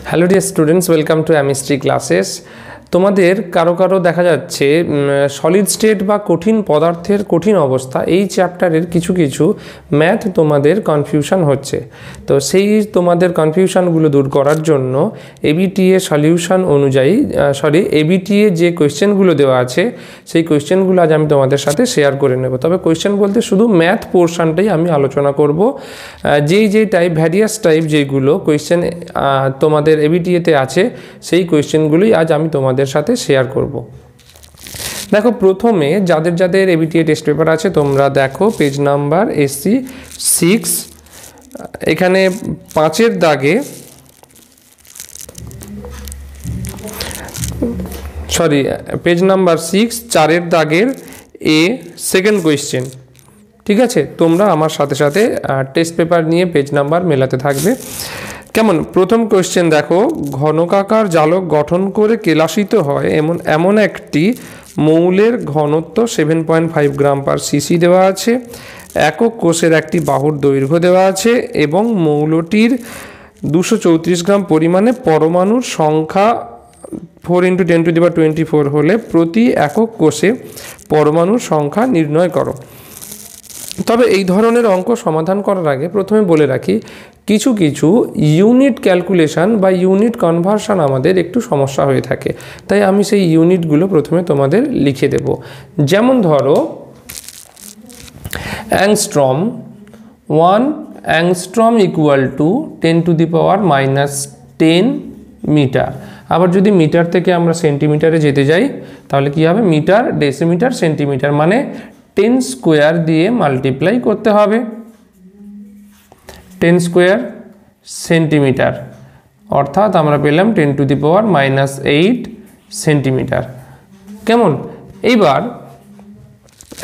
Hello dear students, welcome to MST classes. তোমাদের কারো কারো দেখা যাচ্ছে সলিড স্টেট বা কঠিন পদার্থের কঠিন অবস্থা এই চ্যাপ্টারের কিছু কিছু ম্যাথ তোমাদের কনফিউশন হচ্ছে। তো সেই তোমাদের কনফিউশনগুলো দূর করার জন্য এবিটিএ সলিউশন অনুযায়ী এবিটিএ যে কোয়েশ্চেনগুলো দেওয়া আছে সেই কোয়েশ্চেনগুলো আজ আমি তোমাদের সাথে শেয়ার করে নেব। তবে কোয়েশ্চেন বলতে শুধু ম্যাথ পোর্শনটাই আমি আলোচনা করব। যেই টাইপ ভ্যারিয়াস টাইপ যেগুলো কোয়েশ্চেন তোমাদের এবিটিএতে আছে সেই কোয়েশ্চেনগুলোই আজ আমি তোমাদের সাথে শেয়ার করব। দেখো, প্রথমে যাদের যাদের এবিটিএ টেস্ট পেপার আছে তোমরা দেখো পেজ নাম্বার SC 6, এখানে 5-এর দাগে পেজ নাম্বার 6 4-এর দাগের এ সেকেন্ড কোয়েশ্চেন। ঠিক আছে, তোমরা আমার সাথে সাথে টেস্ট পেপার নিয়ে পেজ নাম্বার মেলাতে থাকবে। কেমন? প্রথম কোয়েশ্চেন দেখো, ঘনকাকার জালক গঠন করে কেলাসিত হয় এমন একটি মৌলের ঘনত্ব 7.5 গ্রাম পার সিসি দেওয়া আছে, একক কোষের একটি বাহুর দৈর্ঘ্য দেওয়া আছে এবং মৌলটির 234 গ্রাম পরিমাণে পরমাণুর সংখ্যা 4 × 10⁻24 হলে প্রতি একক কোষে পরমাণুর সংখ্যা নির্ণয় করো। তবে এই ধরনের অঙ্ক সমাধান করার আগে প্রথমে বলে রাখি, কিছু কিছু ইউনিট ক্যালকুলেশন বা ইউনিট কনভার্সন আমাদের একটু সমস্যা হয়ে থাকে, তাই আমি সেই ইউনিটগুলো প্রথমে তোমাদের লিখে দেব। যেমন ধরো angstrom, 1 angstrom equal to 10⁻⁻10 metre. আবার যদি মিটার থেকে আমরা সেন্টিমিটারে যেতে যাই তাহলে কি হবে? মিটার, ডেসিমিটার, সেন্টিমিটার, মানে 10 স্কোয়ার দিয়ে মাল্টিপ্লাই করতে হবে। 10 স্কোয়ার সেন্টিমিটার, অর্থাৎ আমরা পেলাম 10⁻⁻8 সেন্টিমিটার। কেমন? এইবার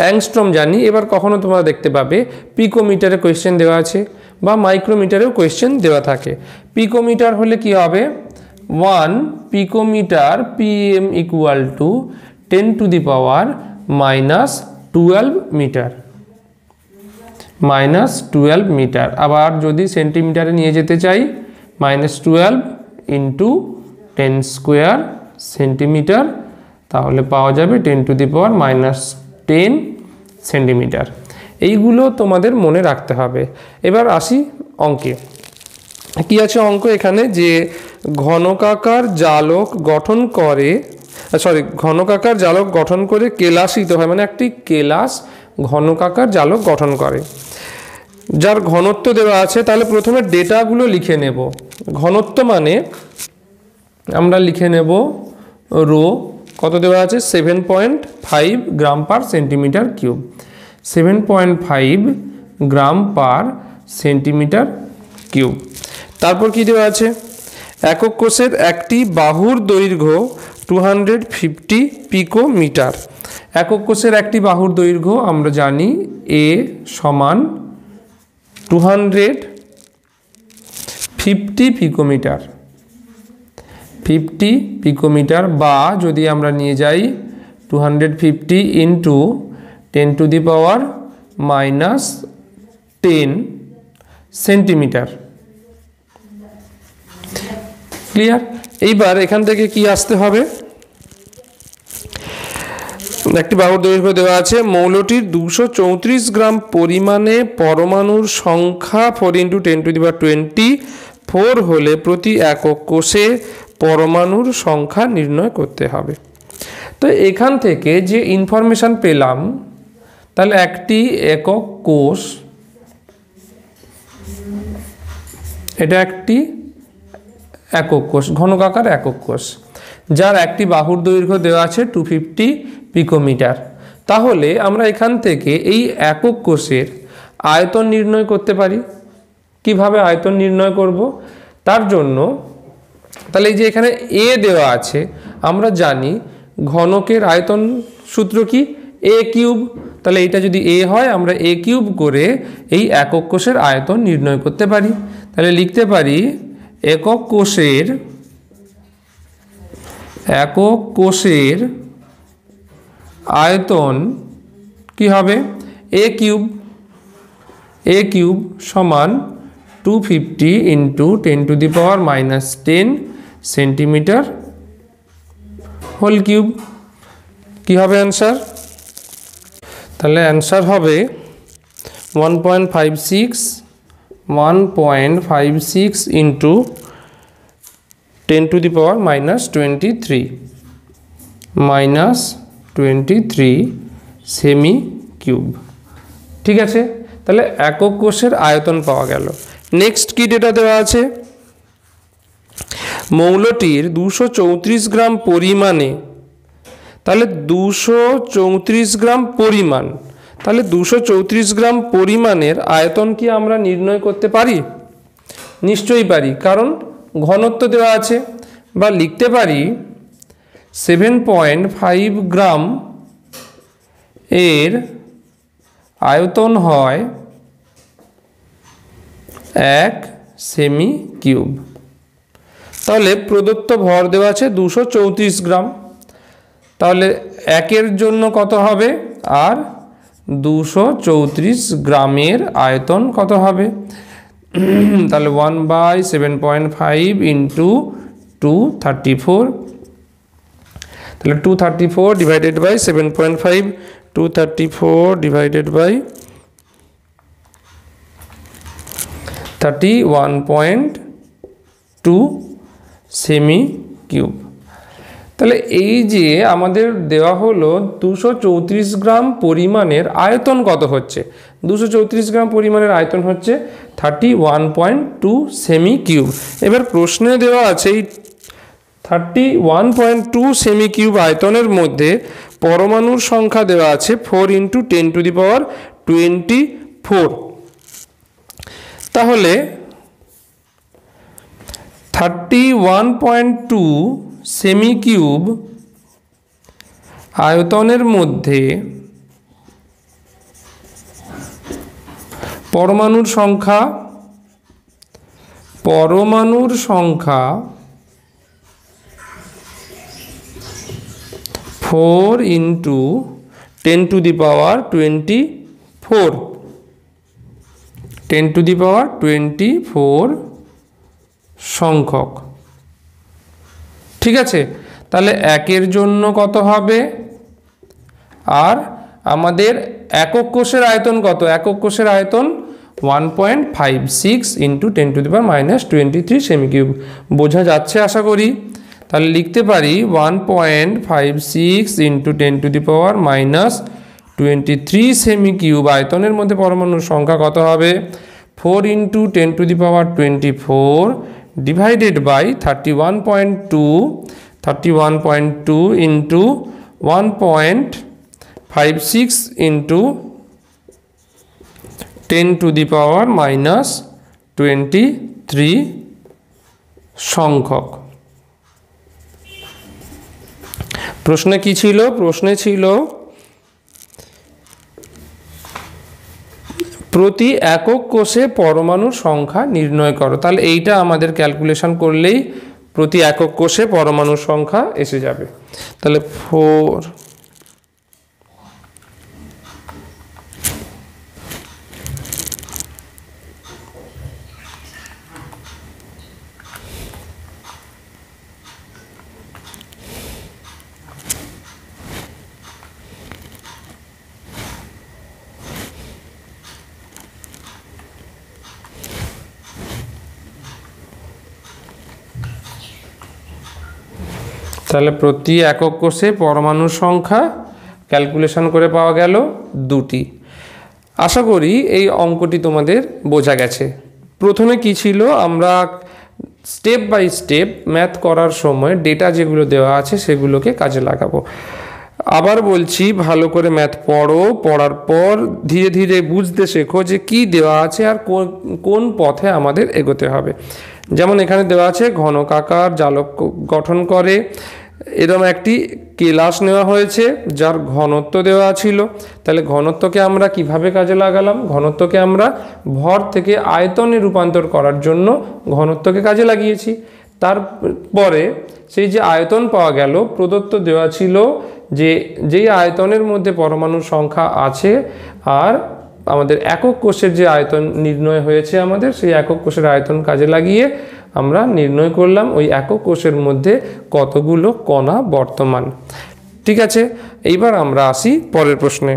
অ্যাংস্ট্রম জানি, এবার কখনো তোমরা দেখতে পাবে পিকোমিটারে কোয়েশ্চেন দেওয়া আছে বা মাইক্রোমিটারেও কোয়েশ্চেন দেওয়া থাকে। পিকোমিটার হলে কি হবে? 1 picometre PM equal to 10⁻⁻12 metre, -12 metre. আবার যদি সেন্টিমিটারে নিয়ে যেতে চাই, -12 × 10 স্কোয়ার সেন্টিমিটার, তাহলে পাওয়া যাবে 10⁻⁻10 সেন্টিমিটার। এইগুলো তোমাদের মনে রাখতে হবে। এবার আসি অঙ্কে। কি আছে অঙ্ক এখানে? যে ঘনকাকার জালক গঠন করে কেলাসিত হয়, মানে একটি কেলাস ঘনকাকার জালক গঠন করে, যার ঘনত্ব দেওয়া আছে। তাহলে প্রথমে ডেটাগুলো লিখে নেব। ঘনত্ব মানে আমরা লিখে নেব রো, কত দেওয়া আছে? 7.5 গ্রাম পার সেন্টিমিটার কিউব, 7.5 গ্রাম পার সেন্টিমিটার কিউব। তারপর কি দেওয়া আছে? একক কোষের একটি বাহুর দৈর্ঘ্য 250 পিকোমিটার। একক কোষের একটি বাহুর দৈর্ঘ্য আমরা জানি A সমান 250 পিকোমিটার, 50 পিকোমিটার, বা যদি আমরা নিয়ে যাই 250 ইন্টু 10⁻⁻10 সেন্টিমিটার। ক্লিয়ার? এইবার এখান থেকে কি আসতে হবে? একটি বাহুর দৈর্ঘ্য দেওয়া আছে, মৌলটির 234 গ্রাম পরিমাণে পরমাণুর সংখ্যা 4 × 10⁻24 হলে প্রতি একক কোষে পরমাণুর সংখ্যা নির্ণয় করতে হবে। তো এখান থেকে যে ইনফরমেশন পেলাম, তাহলে একটি একক কোষ, এটা একটি একক কোষ, ঘনকাকার একক কোষ, যার একটি বাহুর দৈর্ঘ্য দেওয়া আছে 250 পিকোমিটার। তাহলে আমরা এখান থেকে এই একক কোষের আয়তন নির্ণয় করতে পারি। কিভাবে আয়তন নির্ণয় করব? তার জন্য তাহলে এই যে এখানে A দেওয়া আছে, আমরা জানি ঘনকের আয়তন সূত্র কি? A cube. তাহলে এটা যদি A হয়, আমরা A কিউব করে এই একক কোষের আয়তন নির্ণয় করতে পারি। তাহলে লিখতে পারি একক কোষের আয়তন কি হবে? A কিউব সমান 250 × 10⁻⁻10 সেন্টিমিটার হোল কিউব। কি হবে অ্যান্সার? তাহলে অ্যান্সার হবে 1.56 ইন্টু 10⁻23 সেমি কিউব। ঠিক আছে, তাহলে একক কোষের আয়তন পাওয়া গেল। নেক্সট কি ডেটা দেওয়া আছে? মৌলটির 234 গ্রাম পরিমাণে, তাহলে 234 গ্রাম পরিমাণ, তাহলে 234 গ্রাম পরিমাণের আয়তন কি আমরা নির্ণয় করতে পারি? নিশ্চয়ই পারি, কারণ ঘনত্ব দেওয়া আছে। বা লিখতে পারি 7.5 গ্রাম এর আয়তন হয় 1 সেমি কিউব। তাহলে প্রদত্ত ভর দেওয়া আছে 234 গ্রাম, তাহলে একের জন্য কত হবে? আর 234 গ্রামের আয়তন কত হবে? তাহলে 1/7.5 ইন্টু 234, তাহলে 234 ডিভাইডেড বাই 7.5, 234 ডিভাইডেড বাই 31.2 সেমি কিউব। তাহলে এই যে আমাদের দেওয়া হলো 234 গ্রাম পরিমাণের আয়তন কত হচ্ছে? 234 গ্রাম পরিমাণের আয়তন হচ্ছে 31.2 সেমি কিউব। এবার প্রশ্নে দেওয়া আছে এই 31.2 সেমি কিউব আয়তনের মধ্যে পরমাণুর সংখ্যা দেওয়া আছে 4 × 10⁻24। তাহলে 31.2 সেমি কিউব আয়তনের মধ্যে পরমাণুর সংখ্যা 4 × 10⁻24 সংখ্যক। ঠিক আছে, তাহলে একের জন্য কত হবে? আর আমাদের একক কোষের আয়তন কত? একক কোষের আয়তন 1.56 × 10⁻23 সেমি কিউব। বোঝা যাচ্ছে আশা করি। তাহলে লিখতে পারি 1.56 × 10⁻23 সেমি কিউব আয়তনের মধ্যে পরমাণুর সংখ্যা কত হবে? 4 × 10⁻24 ডিভাইডেড বাই 31.2 ইন্টু 1.56 × 10⁻23 সংখ্যক। প্রশ্নে কি ছিল? প্রশ্নে ছিল প্রতি একক কোষে পরমাণুর সংখ্যা নির্ণয় করো। তাহলে এইটা আমাদের ক্যালকুলেশন করলেই প্রতি একক কোষে পরমাণুর সংখ্যা এসে যাবে। তাহলে 4 তাহলে প্রতি একক কোষে পরমাণুর সংখ্যা ক্যালকুলেশন করে পাওয়া গেল 2টি। আশা করি এই অঙ্কটি তোমাদের বোঝা গেছে। প্রথমে কি ছিল, আমরা স্টেপ বাই স্টেপ ম্যাথ করার সময় ডেটা যেগুলো দেওয়া আছে সেগুলোকে কাজে লাগাবো। আবার বলছি, ভালো করে ম্যাথ পড়ো, পড়ার পর ধীরে ধীরে বুঝতে শেখো যে কি দেওয়া আছে আর কোন পথে আমাদের এগোতে হবে। যেমন এখানে দেওয়া আছে ঘনকাকার জালক গঠন করে, এরকম একটি কেলাস নেওয়া হয়েছে যার ঘনত্ব দেওয়া ছিল। তাহলে ঘনত্বকে আমরা কিভাবে কাজে লাগালাম? ঘনত্বকে আমরা ভর থেকে আয়তনে রূপান্তর করার জন্য ঘনত্বকে কাজে লাগিয়েছি। তারপরে সেই যে আয়তন পাওয়া গেল, প্রদত্ত দেওয়া ছিল যে যেই আয়তনের মধ্যে পরমাণুর সংখ্যা আছে আর আমাদের একক কোষের যে আয়তন নির্ণয় হয়েছে আমাদের, সেই একক কোষের আয়তন কাজে লাগিয়ে আমরা নির্ণয় করলাম ওই একক কোষের মধ্যে কতগুলো কণা বর্তমান। ঠিক আছে, এইবার আমরা আসি পরের প্রশ্নে।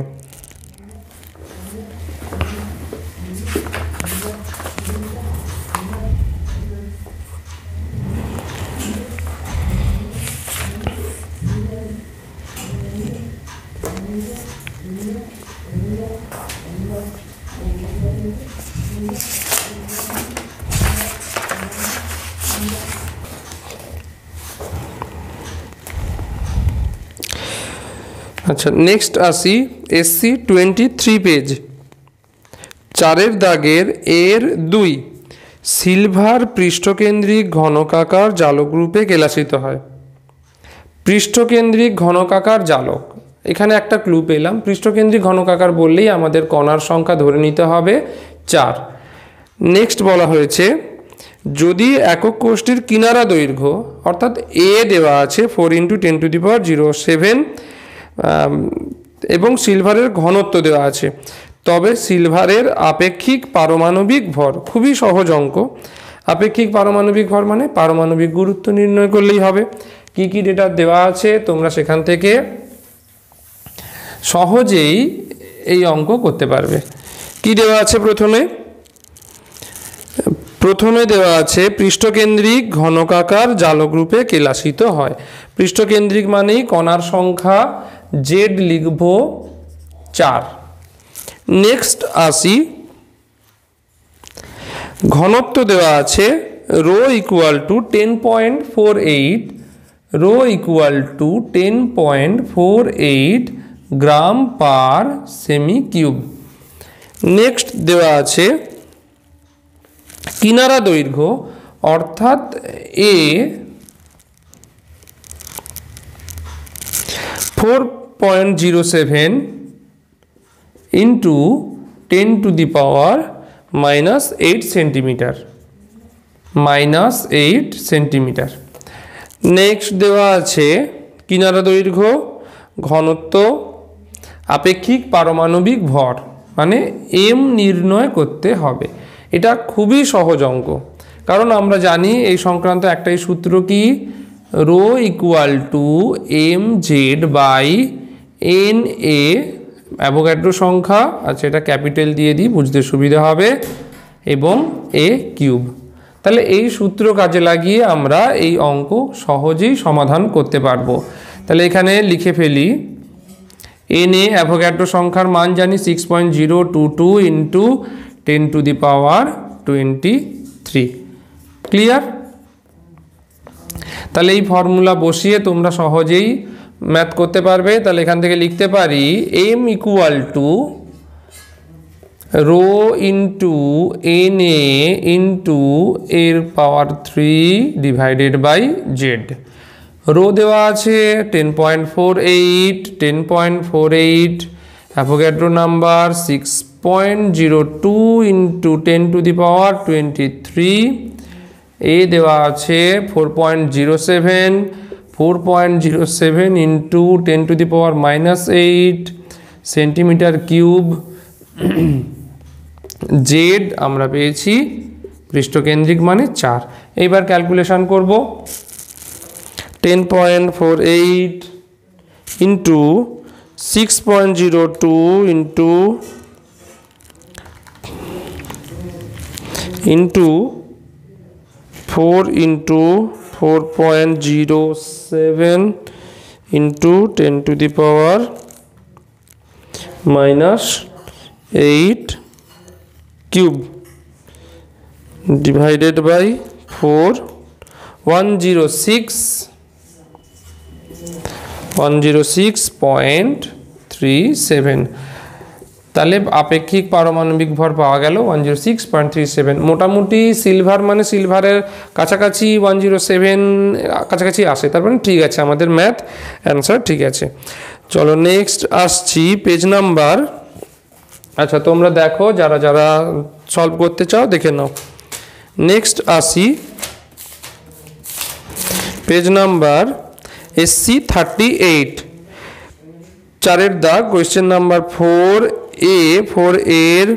আচ্ছা, নেক্সট আসি SC 23 পেজ, 4 দাগের এর 2 সিলভার পৃষ্ঠকেন্দ্রিক ঘনকাকার জালক রূপে কেলাসিত হয়। পৃষ্ঠকেন্দ্রিক ঘনকাকার জালক, এখানে একটা ক্লু পেলাম। পৃষ্ঠকেন্দ্রিক ঘনকাকার বললেই আমাদের কণার সংখ্যা ধরে নিতে হবে 4। নেক্সট বলা হয়েছে যদি একক কোষটির কিনারা দৈর্ঘ্য অর্থাৎ A দেওয়া আছে 4 × 10⁻07 এবং সিলভারের ঘনত্ব দেওয়া আছে, তবে সিলভারের আপেক্ষিক পারমাণবিক ভর, খুবই সহজ অঙ্ক। আপেক্ষিক পারমাণবিক ভর মানে পারমাণবিক গুরুত্ব নির্ণয় করলেই হবে। কি কি ডেটা দেওয়া আছে তোমরা সেখান থেকে সহজেই এই অঙ্ক করতে পারবে। কি দেওয়া আছে? প্রথমে দেওয়া আছে পৃষ্ঠকেন্দ্রিক ঘনকাকার জালক রূপে কেলাসিত হয়। পৃষ্ঠকেন্দ্রিক মানেই কণার সংখ্যা Z লিখব 4। নেক্সট আসি, ঘনত্ব দেওয়া আছে ρ = 10.48, ρ = 10.48 গ্রাম পার সেমি কিউব। নেক্সট দেওয়া আছে কিনারা দৈর্ঘ্য অর্থাৎ A 4.07 × 10⁻⁻8 সেন্টিমিটার, -8 সেন্টিমিটার। নেক্সট দেওয়া আছে কিনারা দৈর্ঘ্য, ঘনত্ব, আপেক্ষিক পারমাণবিক ভর মানে M নির্ণয় করতে হবে। এটা খুবই সহজ অঙ্ক, কারণ আমরা জানি এই সংক্রান্ত একটাই সূত্র কি, ρ = mz/na, অ্যাভোগাড্রো সংখ্যা, আচ্ছা এটা ক্যাপিটাল দিয়ে দিই বুঝতে সুবিধা হবে, এবং a³। তাহলে এই সূত্র কাজে লাগিয়ে আমরা এই অঙ্ক সহজেই সমাধান করতে পারবো। তাহলে এখানে লিখে ফেলি, na অ্যাভোগাড্রো সংখ্যার মান জানি 6.022 × 10⁻23। ক্লিয়ার? তাহলে এই ফর্মুলা বসিয়ে তোমরা সহজেই ম্যাথ করতে পারবে। তাহলে এখান থেকে লিখতে পারি m = ρ × na × (3/z). রো দেওয়া আছে 10.48, অ্যাভোগাড্রো নাম্বার 6.02 × 10⁻23, এ দেওয়া আছে 4.07 × 10⁻8 সেন্টিমিটার কিউব। জেড আমরা পেয়েছি পৃষ্ঠকেন্দ্রিক মানে 4। এইবার ক্যালকুলেশন করব। 10.48 × 6.02 × 4 × 4.07 × 10⁻8 কিউব ডিভাইডেড বাই 4, 106.37। তাহলে আপেক্ষিক পারমাণবিক ভর পাওয়া গেল 106.37। মোটামুটি সিলভার মানে সিলভারের কাছাকাছি 107 কাছাকাছি আসে, তার মানে ঠিক আছে, আমাদের ম্যাথ অ্যান্সার ঠিক আছে। চলো নেক্সট আসছি পেজ নাম্বার, আচ্ছা তোমরা দেখো যারা যারা সলভ করতে চাও দেখে নাও। নেক্সট আসি পেজ নাম্বার SC 38, 4 দাগ, কোয়েশ্চেন নাম্বার 4A, 4 এর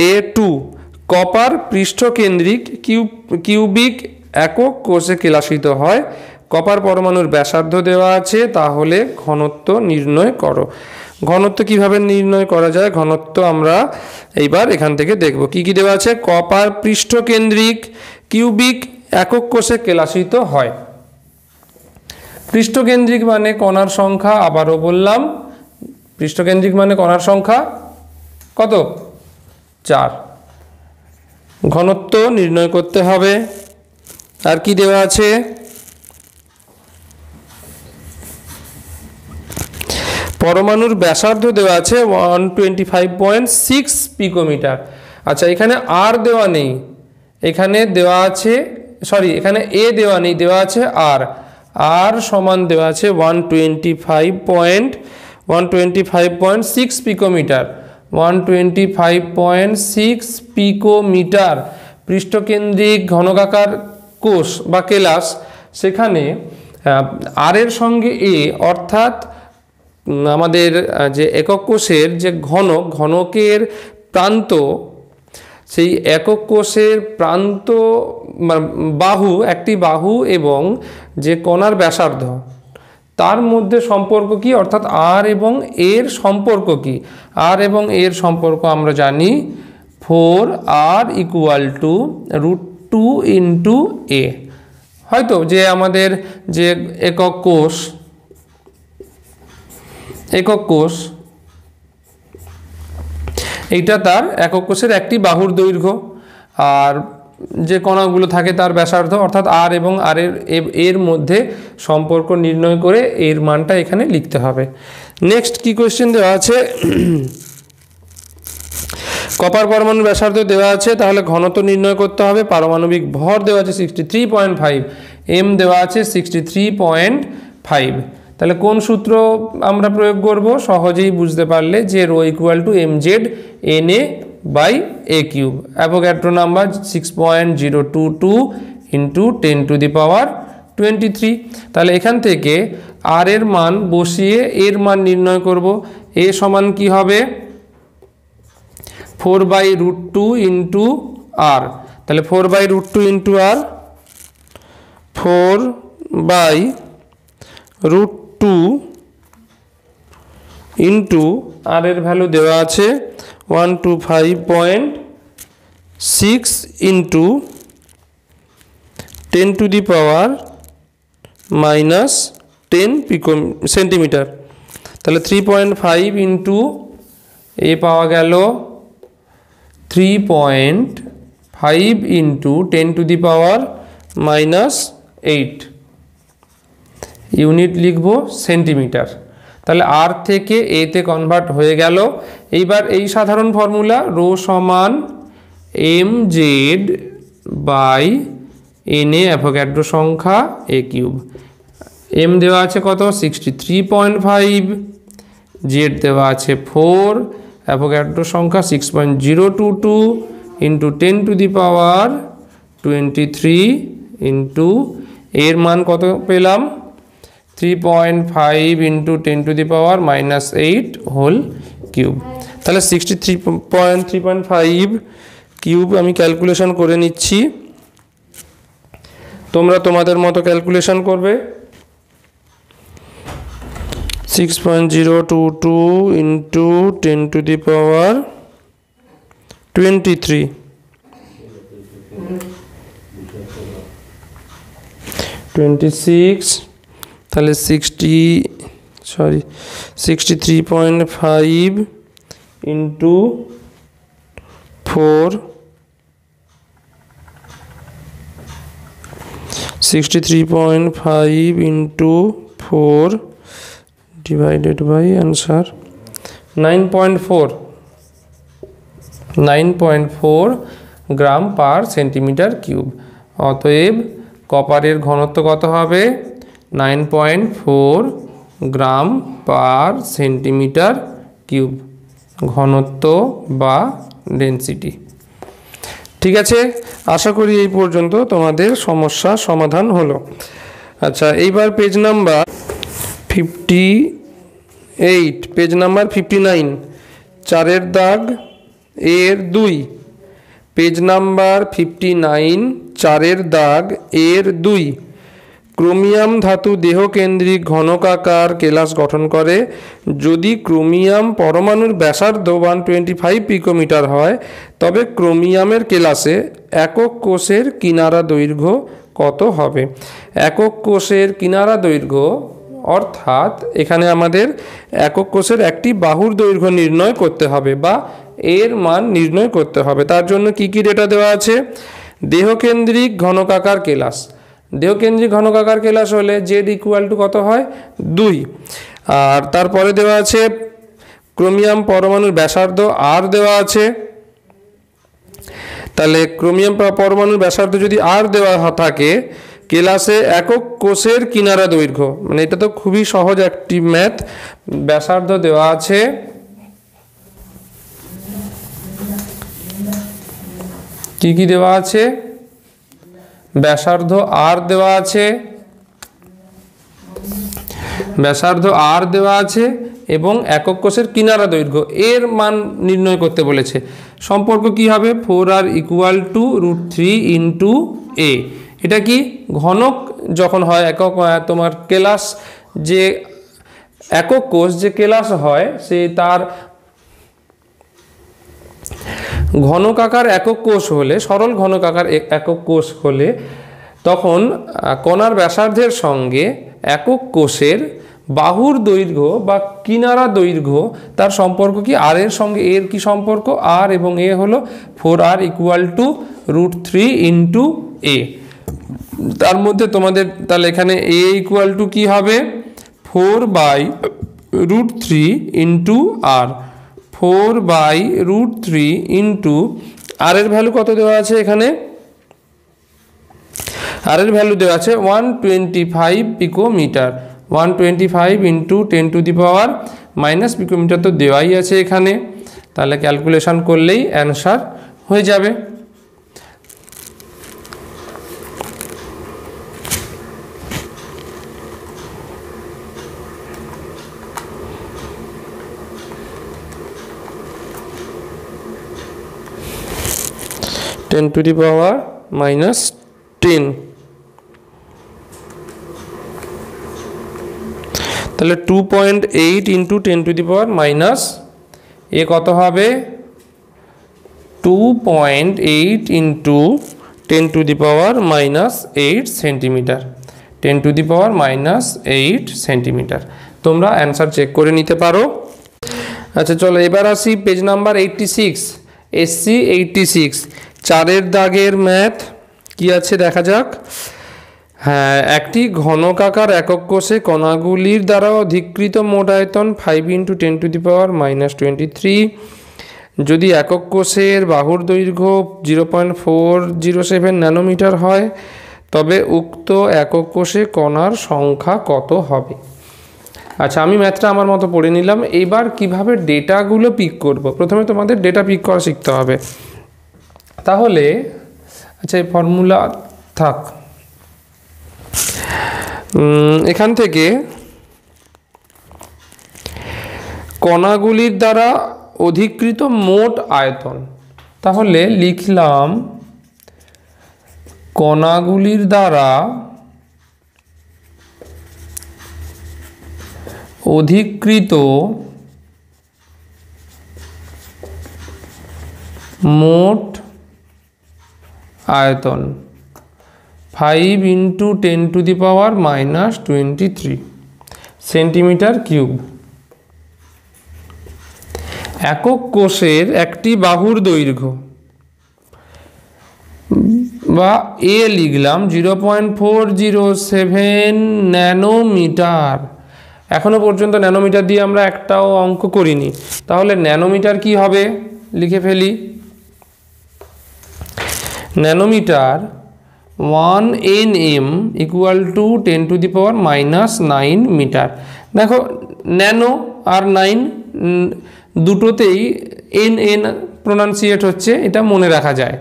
A2 কপার পৃষ্ঠকেন্দ্রিক কিউবিক একক কোষে কেলাসিত হয়, কপার পরমাণুর ব্যাসার্ধ দেওয়া আছে, তাহলে ঘনত্ব নির্ণয় করো। ঘনত্ব কিভাবে নির্ণয় করা যায়, ঘনত্ব আমরা এইবার এখান থেকে দেখব। কি কি দেওয়া আছে, কপার পৃষ্ঠকেন্দ্রিক কিউবিক একক কোষে কেলাসিত হয়। পৃষ্ঠকেন্দ্রিক মানে কণার সংখ্যা, আবারও বললাম পৃষ্ঠকেন্দ্রিক মানে কণার সংখ্যা কত, 4। ঘনত্ব নির্ণয় করতে হবে। আর কি দেওয়া আছে, পরমাণুর ব্যাসার্ধ দেওয়া আছে 125.6 পিকোমিটার। আচ্ছা, এখানে আর দেওয়া নেই, এখানে দেওয়া আছে, সরি এখানে এ দেওয়া নেই, দেওয়া আছে আর। আর সমান দেওয়া আছে 125.6 পিকোমিটার। 125.6 পিকোমিটার পৃষ্ঠকেন্দ্রিক ঘনকাকার কোষ বা কেলাস, সেখানে আর এর সঙ্গে এ, অর্থাৎ আমাদের যে একক কোষের যে ঘনকের প্রান্ত, সেই একক কোষের প্রান্ত বাহু, একটি বাহু এবং যে কণার ব্যাসার্ধ, তার মধ্যে সম্পর্ক কি, অর্থাৎ আর এবং এর সম্পর্ক কি। আর এবং এর সম্পর্ক আমরা জানি 4r = √2 × a। হয়তো যে আমাদের যে একক কোষ এইটা তার একক কোষের একটি বাহুর দৈর্ঘ্য, আর যে কণাগুলো থাকে তার ব্যাসার্ধ, অর্থাৎ আর এবং আর এর মধ্যে সম্পর্ক নির্ণয় করে এর মানটা এখানে লিখতে হবে। নেক্সট কি কোশ্চেন দেওয়া আছে, কপার পরমাণুর ব্যাসার্ধ দেওয়া আছে, তাহলে ঘনত্ব নির্ণয় করতে হবে। পারমাণবিক ভর দেওয়া আছে 63.5, m দেওয়া আছে 63.5। তাহলে কোন সূত্র আমরা প্রয়োগ করব, সহজেই বুঝতে পারলে যে ρ = mz/na/a³। Avogadro number 6.022 × 10⁻23। তাহলে এখান থেকে আর এর মান বসিয়ে এর মান নির্ণয় করব। এ সমান কি হবে, 4/√2 × r। তাহলে 4/√2 × r, 4/√2 ইন্টু আর এর ভ্যালু দেওয়া আছে 125.6 × 10⁻⁻10 সেন্টিমিটার। তাহলে 3.5 ইন্টু এ পাওয়া গেল 3.5 × 10⁻⁻8 ইউনিট লিখব সেন্টিমিটার। তাহলে আর থেকে এতে কনভার্ট হয়ে গেল। এইবার এই সাধারণ ফর্মুলা ρ সমান mz/na অ্যাভোগাড্রো সংখ্যা a³। m দেওয়া আছে কত, 63.5, z দেওয়া আছে 4, অ্যাভোগাড্রো সংখ্যা 6.022 × 10⁻23 ইন্টু এর মান কত পেলাম, 3.5 × 10⁻⁻8 হোল কিউব। তাহলে 63.5 কিউব আমি ক্যালকুলেশন করে নিচ্ছি, তোমরা তোমাদের মতো ক্যালকুলেশন করবে। 6.022 × 10⁻23, 26, তাহলে 63.5 × 4, 63.5 × 4 divided by answer 9.4 gram per centimetre cube. অতএব কপারের ঘনত্ব কত হবে, 9.4 গ্রাম পার সেন্টিমিটার কিউব, ঘনত্ব বা ডেনসিটি। ঠিক আছে, আশা করি এই পর্যন্ত তোমাদের সমস্যা সমাধান হলো। আচ্ছা, এইবার পেজ নাম্বার 58, পেজ নাম্বার 59, 4 দাগ এর 2, পেজ নাম্বার 59 4 দাগ এর 2, ক্রোমিয়াম ধাতু দেহকেন্দ্রিক ঘনকাকার কেলাস গঠন করে যদি ক্রোমিয়াম পরমাণুর ব্যাসার্ধ 125 পিকোমিটার হয় তবে ক্রোমিয়ামের কেলাসে একক কোষের কিনারা দৈর্ঘ্য কত হবে। একক কোষের কিনারা দৈর্ঘ্য অর্থাৎ এখানে আমাদের একক কোষের একটি বাহুর দৈর্ঘ্য নির্ণয় করতে হবে বা এর মান নির্ণয় করতে হবে। তার জন্য কি কি ডেটা দেওয়া আছে? দেহকেন্দ্রিক ঘনকাকার কেলাস, দেহকেন্দ্রিক ঘনকাকার কেলাস হলে জেড ইকুয়াল টু কত হয়? 2। আর তারপরে দেওয়া আছে ক্রোমিয়াম পরমাণুর ব্যাসার্ধ আর দেওয়া আছে। তাহলে ক্রোমিয়াম পরমাণুর ব্যাসার্ধ যদি আর দেওয়া থাকে, কেলাসে একক কোষের কিনারা দৈর্ঘ্য, মানে এটা তো খুবই সহজ একটি ম্যাথ। ব্যাসার্ধ দেওয়া আছে, কি কি দেওয়া আছে? ব্যাসার্ধ আর দেওয়া আছে, ব্যাসার্ধ আর দেওয়া আছে এবং একক কোষের কিনারা দৈর্ঘ্য এর মান নির্ণয় করতে বলেছে। সম্পর্ক কি হবে? 4r ইকুয়াল টু √3 ইন্টু এ। এটা কি ঘনক যখন হয় একক, তোমার কেলাস যে একক কোষ যে কেলাস হয় সে তার ঘনকাকার একক কোষ হলে, সরল ঘনকাকার একক কোষ হলে তখন কণার ব্যাসার্ধের সঙ্গে একক কোষের বাহুর দৈর্ঘ্য বা কিনারা দৈর্ঘ্য তার সম্পর্ক কি? আর এর সঙ্গে এর কি সম্পর্ক? আর এবং এ হলো 4r ইকুয়াল টু √3 ইন্টু এ। তার মধ্যে তোমাদের তাহলে এখানে এ ইকুয়াল টু কি হবে? 4/√3 ইন্টু আর, 4/√3 ইন্টু আর এর ভ্যালু কত দেওয়া আছে এখানে? আর এর ভ্যালু দেওয়া আছে 125 পিকোমিটার। 125 ইন্টু 10⁻⁻⁻ পিকোমিটার তো দেওয়াই আছে এখানে। তাহলে ক্যালকুলেশন করলেই অ্যান্সার হয়ে যাবে। (10⁻⁻10) তাহলে 2.8 ইন্টু 10⁻⁻, এ কত হবে? 2.8 ইন্টু 10⁻⁻8 সেন্টিমিটার, 10⁻⁻8 সেন্টিমিটার। তোমরা অ্যান্সার চেক করে নিতে পারো। আচ্ছা চলো এবার আসি পেজ নাম্বার 86, SC 86, 4 দাগের ম্যাথ কি আছে দেখা যাক। হ্যাঁ, একটি ঘনকাকার একক কোষে কণাগুলির দ্বারা অধিকৃত মোট আয়তন 5 ইন্টু 10⁻⁻23। যদি একক কোষের বাহুর দৈর্ঘ্য 0.407 ন্যানোমিটার হয় তবে উক্ত একক কোষে কণার সংখ্যা কত হবে? আচ্ছা আমি ম্যাথটা আমার মতো পড়ে নিলাম। এইবার কিভাবে ডেটাগুলো পিক করব? প্রথমে তোমাদের ডেটা পিক করা শিখতে হবে। তাহলে আচ্ছা এই ফর্মুলা থাক, এখান থেকে কণাগুলির দ্বারা অধিকৃত মোট আয়তন, তাহলে লিখলাম কণাগুলির দ্বারা অধিকৃত মোট আয়তন 5 ইন্টু 10⁻⁻23 সেন্টিমিটার কিউব। একক কোষের একটি বাহুর দৈর্ঘ্য বা এ লিখলাম 0.407 ন্যানোমিটার। এখনো পর্যন্ত ন্যানোমিটার দিয়ে আমরা একটাও অঙ্ক করিনি, তাহলে ন্যানোমিটার কি হবে লিখে ফেলি। Nanometre 1 nm equal to 10⁻⁻9 metre. দেখো ন্যানো আর 9 দুটোতেই n প্রোনাউন্সিয়েট হচ্ছে, এটা মনে রাখা যায়।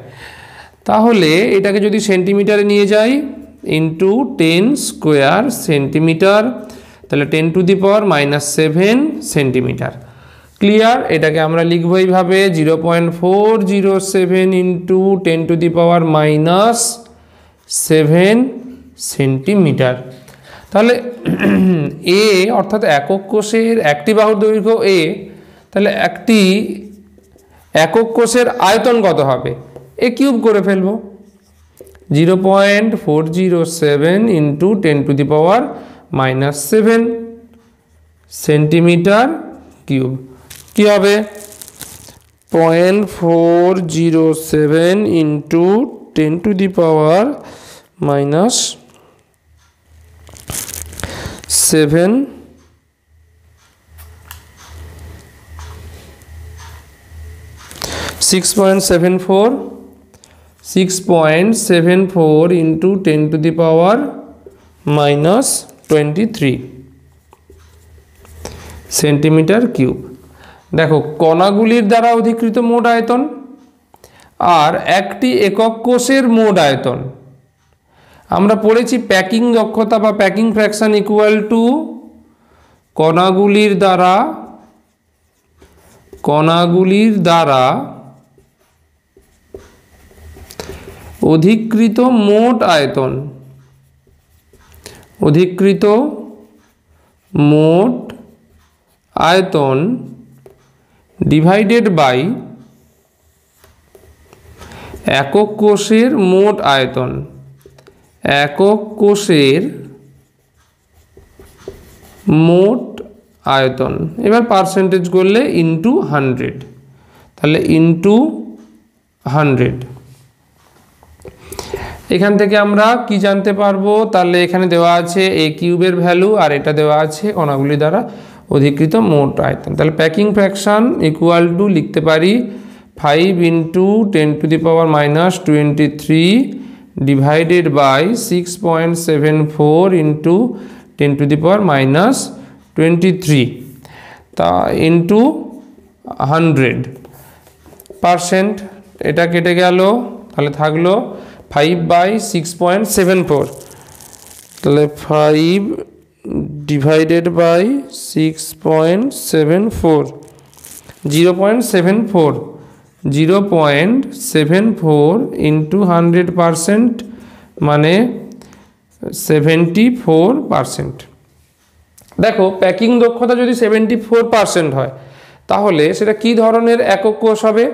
তাহলে এটাকে যদি সেন্টিমিটারে নিয়ে যাই ইন্টু 10 স্কোয়ার সেন্টিমিটার, তাহলে 10⁻⁻7 সেন্টিমিটার। ক্লিয়ার? এটাকে আমরা লিখব এইভাবে 0.407 ইন্টু 10⁻⁻7 সেন্টিমিটার। তাহলে এ অর্থাৎ একক কোষের একটি বাহুর দৈর্ঘ্য এ, তাহলে একটি একক কোষের আয়তন কত হবে? এ কিউব করে ফেলবো, 0.407 ইন্টু 10⁻⁻7 সেন্টিমিটার কিউব। কি হবে? 0.407 ইন্টু 10⁻⁻7 6.74 ইন্টু 10⁻⁻23 সেন্টিমিটার কিউব। দেখো কণাগুলির দ্বারা অধিকৃত মোট আয়তন আর একটি একক কোষের মোট আয়তন। আমরা পড়েছি প্যাকিং দক্ষতা বা প্যাকিং ফ্র্যাকশন ইকুয়াল টু কণাগুলির দ্বারা অধিকৃত মোট আয়তন, অধিকৃত মোট আয়তন ডিভাইডেড বাই একক কোষের মোট আয়তন, একক কোষের মোট আয়তন। এবার পার্সেন্টেজ করলে ইন্টু 100, তাহলে ইন্টু 100। এখান থেকে আমরা কি জানতে পারবো? তাহলে এখানে দেওয়া আছে এ কিউবের ভ্যালু আর এটা দেওয়া আছে কণাগুলি দ্বারা অধিকৃত মোট আয়তন। তাহলে প্যাকিং ফ্র্যাকশন ইকুয়াল টু লিখতে পারি 5 ইন্টু 10⁻⁻23 ডিভাইডেড বাই 6.74 ইন্টু 10⁻⁻23 তা ইন্টু 100%। এটা কেটে গেল, তাহলে থাকলো 5/6.74, তাহলে 5 ডিভাইডেড বাই 6.74, 0.74 ইন্টু 100% মানে 74%। দেখো প্যাকিং দক্ষতা যদি 74% হয় তাহলে সেটা কি ধরনের একক কোষ হবে?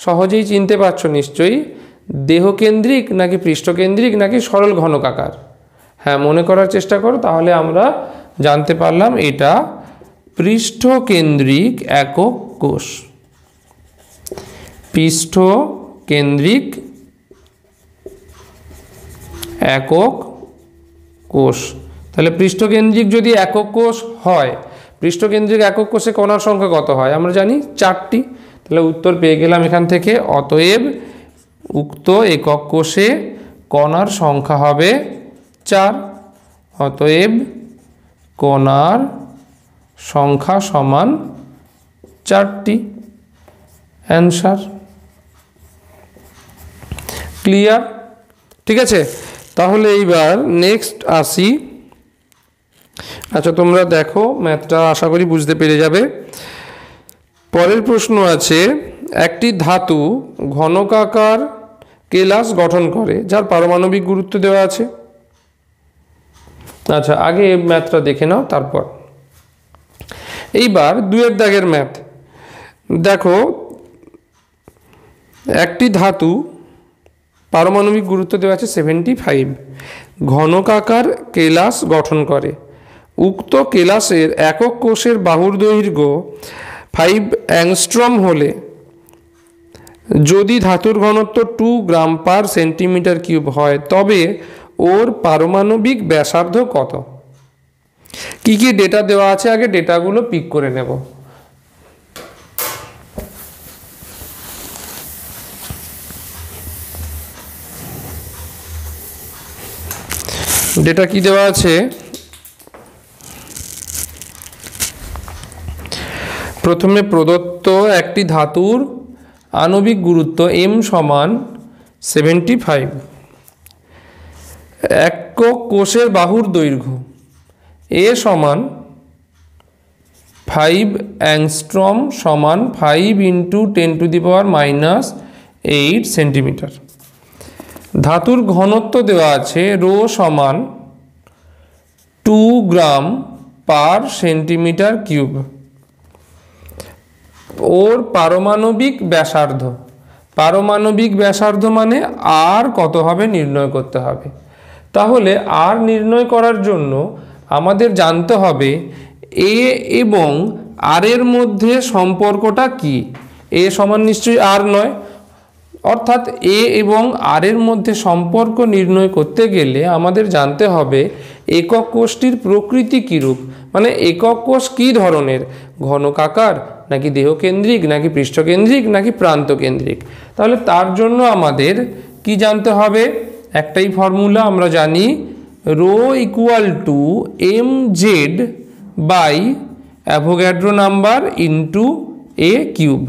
সহজেই চিনতে পারছো নিশ্চয়ই, দেহকেন্দ্রিক নাকি পৃষ্ঠকেন্দ্রিক নাকি সরল ঘনকাকার? হ্যাঁ, মনে করার চেষ্টা করো, তাহলে আমরা জানতে পারলাম এটা পৃষ্ঠকেন্দ্রিক একক কোষ। পৃষ্ঠকেন্দ্রিক একক কোষ। তাহলে পৃষ্ঠকেন্দ্রিক যদি একক কোষ হয়, পৃষ্ঠকেন্দ্রিক একক কোষে কণার সংখ্যা কত হয়? আমরা জানি 4টি। তাহলে উত্তর পেয়ে গেলাম এখান থেকে। অতএব উক্ত একক কোষে কণার সংখ্যা হবে 4। অতএব কণার সংখ্যা সমান 4টি। অ্যান্সার। ক্লিয়ার? ঠিক আছে, তাহলে এইবার নেক্সট আসি। আচ্ছা, তোমরা দেখো ম্যাথটা আশা করি বুঝতে পেরে যাবে। পরের প্রশ্ন আছে, একটি ধাতু ঘনকাকার কেলাস গঠন করে যার পারমাণবিক গুরুত্ব দেওয়া আছে। আচ্ছা, আগে ম্যাথটা দেখে নাও, তারপর এইবার 2-এর দাগের ম্যাথ। দেখো একটি ধাতু পারমাণবিক গুরুত্ব দেওয়া আছে 75, ঘনকাকার কেলাস গঠন করে। উক্ত কেলাসের একক কোষের বাহুর দৈর্ঘ্য 5 অ্যাংস্ট্রম হলে যদি ধাতুর ঘনত্ব 2 গ্রাম পার সেন্টিমিটার কিউব হয় তবে ওর পারমাণবিক ব্যাসার্ধ কত? কি কি ডেটা দেওয়া আছে আগে ডেটাগুলো পিক করে নেব। ডেটা কি দেওয়া আছে? প্রথমে প্রদত্ত একটি ধাতুর আণবিক গুরুত্ব m সমান 75, একক কোষের বাহুর দৈর্ঘ্য a সমান 5 অ্যাংস্ট্রম সমান 5 ইন্টু 10⁻⁻8 সেন্টিমিটার। ধাতুর ঘনত্ব দেওয়া আছে রো সমান 2 গ্রাম পার সেন্টিমিটার কিউব। ওর পারমাণবিক ব্যাসার্ধ মানে আর কত হবে নির্ণয় করতে হবে। তাহলে আর নির্ণয় করার জন্য আমাদের জানতে হবে এ এবং আর এর মধ্যে সম্পর্কটা কি। এ সমান নিশ্চয়ই আর নয়, অর্থাৎ এ এবং আর এর মধ্যে সম্পর্ক নির্ণয় করতে গেলে আমাদের জানতে হবে একক কোষটির প্রকৃতি কীরূপ, মানে একক কোষ কী ধরনের, ঘনকাকার নাকি দেহকেন্দ্রিক নাকি পৃষ্ঠকেন্দ্রিক নাকি প্রান্তকেন্দ্রিক। তাহলে তার জন্য আমাদের কি জানতে হবে, একটাই ফর্মুলা আমরা জানি, rho equal to mz by Avogadro number into a cube.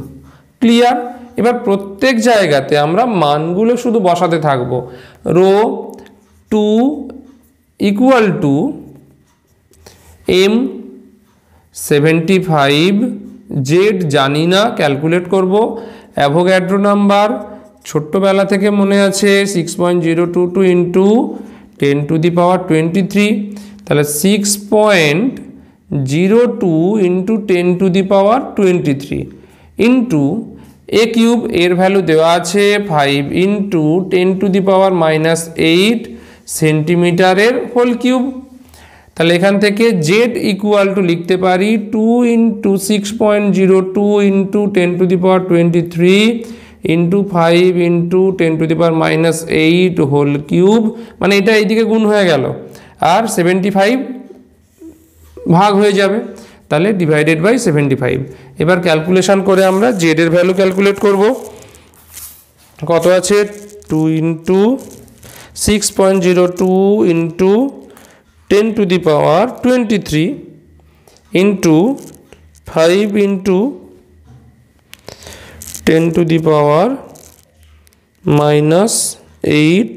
Clear? এবার প্রত্যেক জায়গাতে আমরা মানগুলো শুধু বসাতে থাকব। Rho 2 equal to m 75, Z জানি না, ক্যালকুলেট করব। অ্যাভোগাড্রো নাম্বার ছোট্টবেলা থেকে মনে আছে 6.022 ইন্টু 10⁻23, তাহলে 6.02 ইন্টু 10⁻23 ইন্টু এ কিউব, এর ভ্যালু দেওয়া আছে 5 ইন্টু 10⁻⁻8 সেন্টিমিটারের হোল কিউব। তাহলে এখান থেকে জেড ইকুয়াল টু লিখতে পারি 2 into 6.02 into 10⁻23 into 5 into 10⁻⁻8 whole cube, মানে এটা এইদিকে গুণ হয়ে গেল আর 75 ভাগ হয়ে যাবে, তাহলে ডিভাইডেড বাই 75। এবার ক্যালকুলেশন করে আমরা জেড এর ভ্যালু ক্যালকুলেট করব। কত আছে, 2 into 6.02 into 10⁻23 into 5 into 10⁻⁻8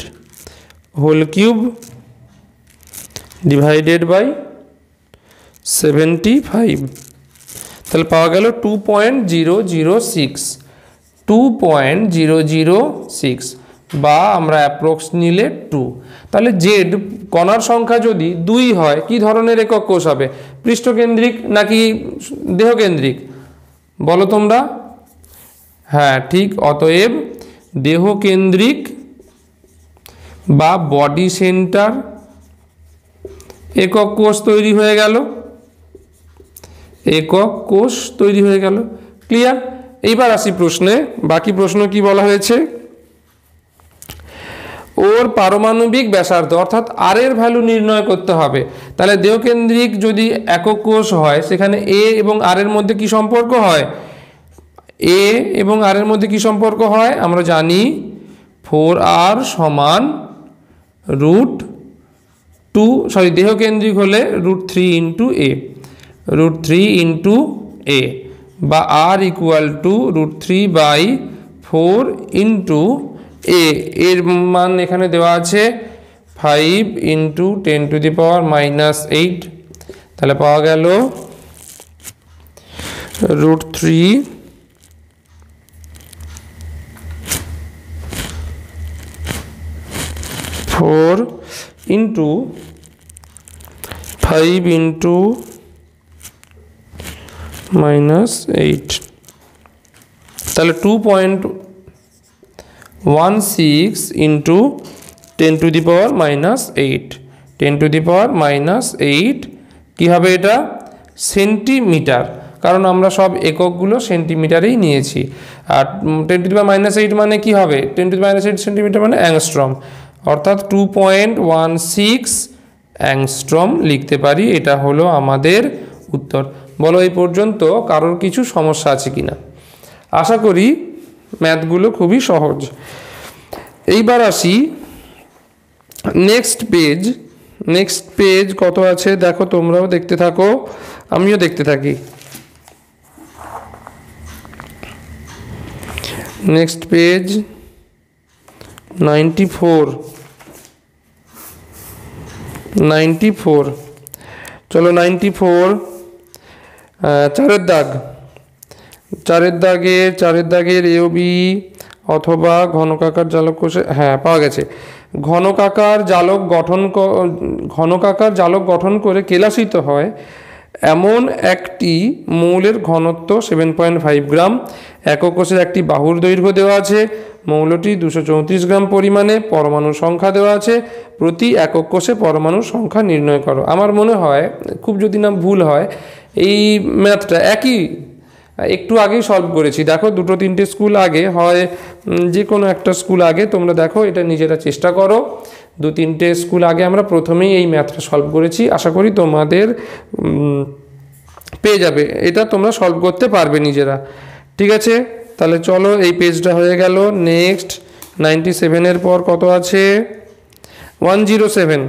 whole cube divided by 75। তাহলে পাওয়া গেল 2.006 বা আমরা অ্যাপ্রক্স নিলে 2। তাহলে জেড কণার সংখ্যা যদি 2 হয় কি ধরনের একক কোষ হবে, পৃষ্ঠকেন্দ্রিক নাকি দেহকেন্দ্রিক বলো তোমরা? হ্যাঁ ঠিক, অতএব দেহকেন্দ্রিক বা বডি সেন্টার একক কোষ তৈরি হয়ে গেল, একক কোষ তৈরি হয়ে গেল। ক্লিয়ার? এইবার আসি প্রশ্নে। বাকি প্রশ্ন কি বলা হয়েছে, ওর পারমাণবিক ব্যাসার্ধ অর্থাৎ আর এর ভ্যালু নির্ণয় করতে হবে। তাহলে দেহকেন্দ্রিক যদি একক কোষ হয় সেখানে এ এবং আর এর মধ্যে কি সম্পর্ক হয়, এ এবং আর এর মধ্যে কি সম্পর্ক হয় আমরা জানি, 4r সমান √2, দেহকেন্দ্রিক হলে √3 ইন্টু এ, √3 ইন্টু এ, বা আর ইকুয়াল টু √3/4 ইন্টু এ, এর মান এখানে দেওয়া আছে 5 ইন্টু 10⁻⁻8, তাহলে পাওয়া গেল √3/4 ইন্টু 5 ইন্টু -8, তাহলে 2.16 ইন্টু 10⁻⁻8, 10⁻�8 কি হবে এটা, সেন্টিমিটার, কারণ আমরা সব এককগুলো সেন্টিমিটারেই নিয়েছি। আর 10⁻⁻8 মানে কি হবে, 10⁻⁸ সেন্টিমিটার মানে অ্যাংস্ট্রম, অর্থাৎ 2.16 অ্যাংস্ট্রম লিখতে পারি। এটা হলো আমাদের উত্তর। বলো এই পর্যন্ত কারোর কিছু সমস্যা আছে কিনা? আশা করি ম্যাথগুলো খুবই সহজ। এইবার আসি নেক্সট পেজ কত আছে দেখো, তোমরাও দেখতে থাকো আমিও দেখতে থাকি। নেক্সট পেজ 94, চলো 94 চারের দাগের এ ও বি অথবা ঘনকাকার জালক কোষে, হ্যাঁ পাওয়া গেছে। ঘনকাকার জালক গঠন করে কেলাসিত হয় এমন একটি মৌলের ঘনত্ব 7.5 গ্রাম। একক কোষের একটি বাহুর দৈর্ঘ্য দেওয়া আছে। মৌলটি 234 গ্রাম পরিমাণে। পরমাণুর সংখ্যা দেওয়া আছে। প্রতি একক কোষে পরমাণুর সংখ্যা নির্ণয় করো। আমার মনে হয়, খুব যদি না ভুল হয়, এই ম্যাথটা একটু আগেই সলভ করেছি। দেখো, 2-3টে স্কুল আগে, হয় যে কোনো একটা স্কুল আগে তোমরা দেখো, এটা নিজেরা চেষ্টা করো। 2-3টে স্কুল আগে আমরা প্রথমেই এই ম্যাথটা সলভ করেছি। আশা করি তোমাদের পেয়ে যাবে, এটা তোমরা সলভ করতে পারবে নিজেরা। ঠিক আছে, তাহলে চলো, এই পেজটা হয়ে গেল। নেক্সট 97-এর পর কত আছে? 107।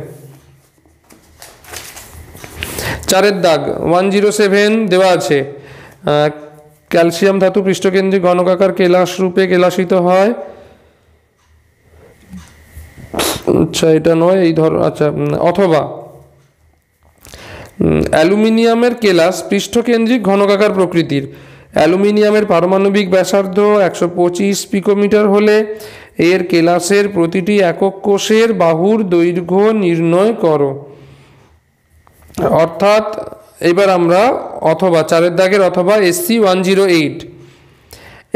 চারের দাগ 107 দেওয়া আছে। ক্যালসিয়াম ধাতু পৃষ্ঠকেন্দ্রিক ঘনকাকার কেলাস রূপে কেলাসিত হয়। আচ্ছা, এটা নয়, এই ধর, আচ্ছা, অথবা অ্যালুমিনিয়ামের কেলাস পৃষ্ঠকেন্দ্রিক ঘনকাকার প্রকৃতির। অ্যালুমিনিয়ামের পারমাণবিক ব্যাসার্ধ 125 পিকোমিটার হলে এর কেলাসের প্রতিটি একক কোষের বাহুর দৈর্ঘ্য নির্ণয় করো। অর্থাৎ এবার আমরা অথবা চারের দাগের অথবা SC 108,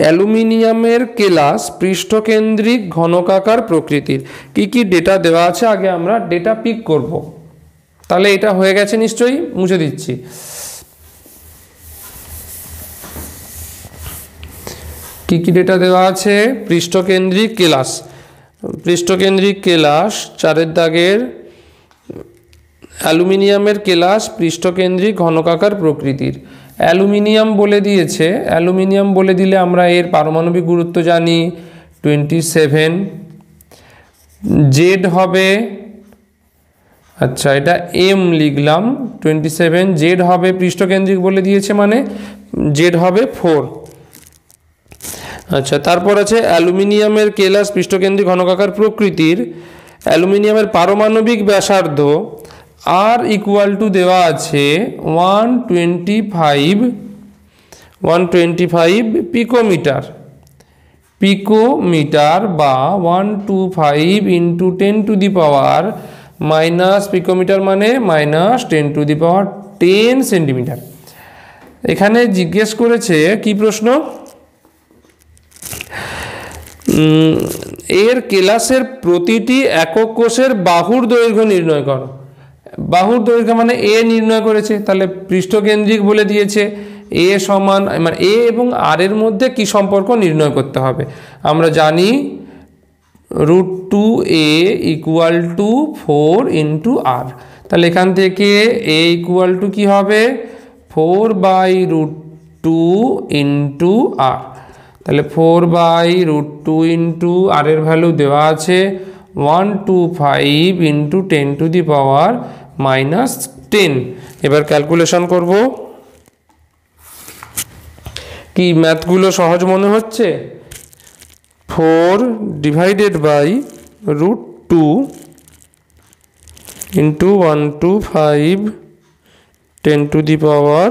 অ্যালুমিনিয়ামের কেলাস পৃষ্ঠকেন্দ্রিক ঘনকাকার প্রকৃতির। কি কি ডেটা দেওয়া আছে আগে আমরা ডেটা পিক করব। তাহলে এটা হয়ে গেছে নিশ্চয়ই, মুছে দিচ্ছি। কি কি ডেটা দেওয়া আছে? পৃষ্ঠকেন্দ্রিক কেলাস চারের দাগের অ্যালুমিনিয়ামের কেলাস পৃষ্ঠকেন্দ্রিক ঘনকাকার প্রকৃতির। অ্যালুমিনিয়াম বলে দিলে আমরা এর পারমাণবিক গুরুত্ব জানি 27। জেড হবে, আচ্ছা এটা এম লিখলাম, 27। জেড হবে, পৃষ্ঠকেন্দ্রিক বলে দিয়েছে মানে জেড হবে 4। আচ্ছা, তারপর আছে অ্যালুমিনিয়ামের কেলাস পৃষ্ঠকেন্দ্রিক ঘনকাকার প্রকৃতির। অ্যালুমিনিয়ামের পারমাণবিক ব্যাসার্ধ আর ইকুয়াল টু দেওয়া আছে 125 পিকোমিটার বা 125 into 10 to the power minus, picometre মানে minus 10 to the power 10 centimetre. এখানে জিজ্ঞেস করেছে কি প্রশ্ন? এর কেলাসের প্রতিটি একক কোষের বাহুর দৈর্ঘ্য নির্ণয় করো। বাহুর দৈর্ঘ্য মানে এ নির্ণয় করেছে, তাহলে পৃষ্ঠকেন্দ্রিক বলে দিয়েছে। এ সমান, মানে এ এবং আর এর মধ্যে কি সম্পর্ক নির্ণয় করতে হবে? আমরা জানি √2a ইকুয়াল টু 4 ইন্টু আর। তাহলে এখান থেকে এ ইকুয়াল টু কী হবে? 4/√2 ইন্টু আর। তাহলে 4/√2 ইন্টু আর এর ভ্যালু দেওয়া আছে 125 ইন্টু 10 টু দি পাওয়ার -10। এবার ক্যালকুলেশন করব। কি ম্যাথগুলো সহজ মনে হচ্ছে? 4 divided by √2 into 125 10 to the power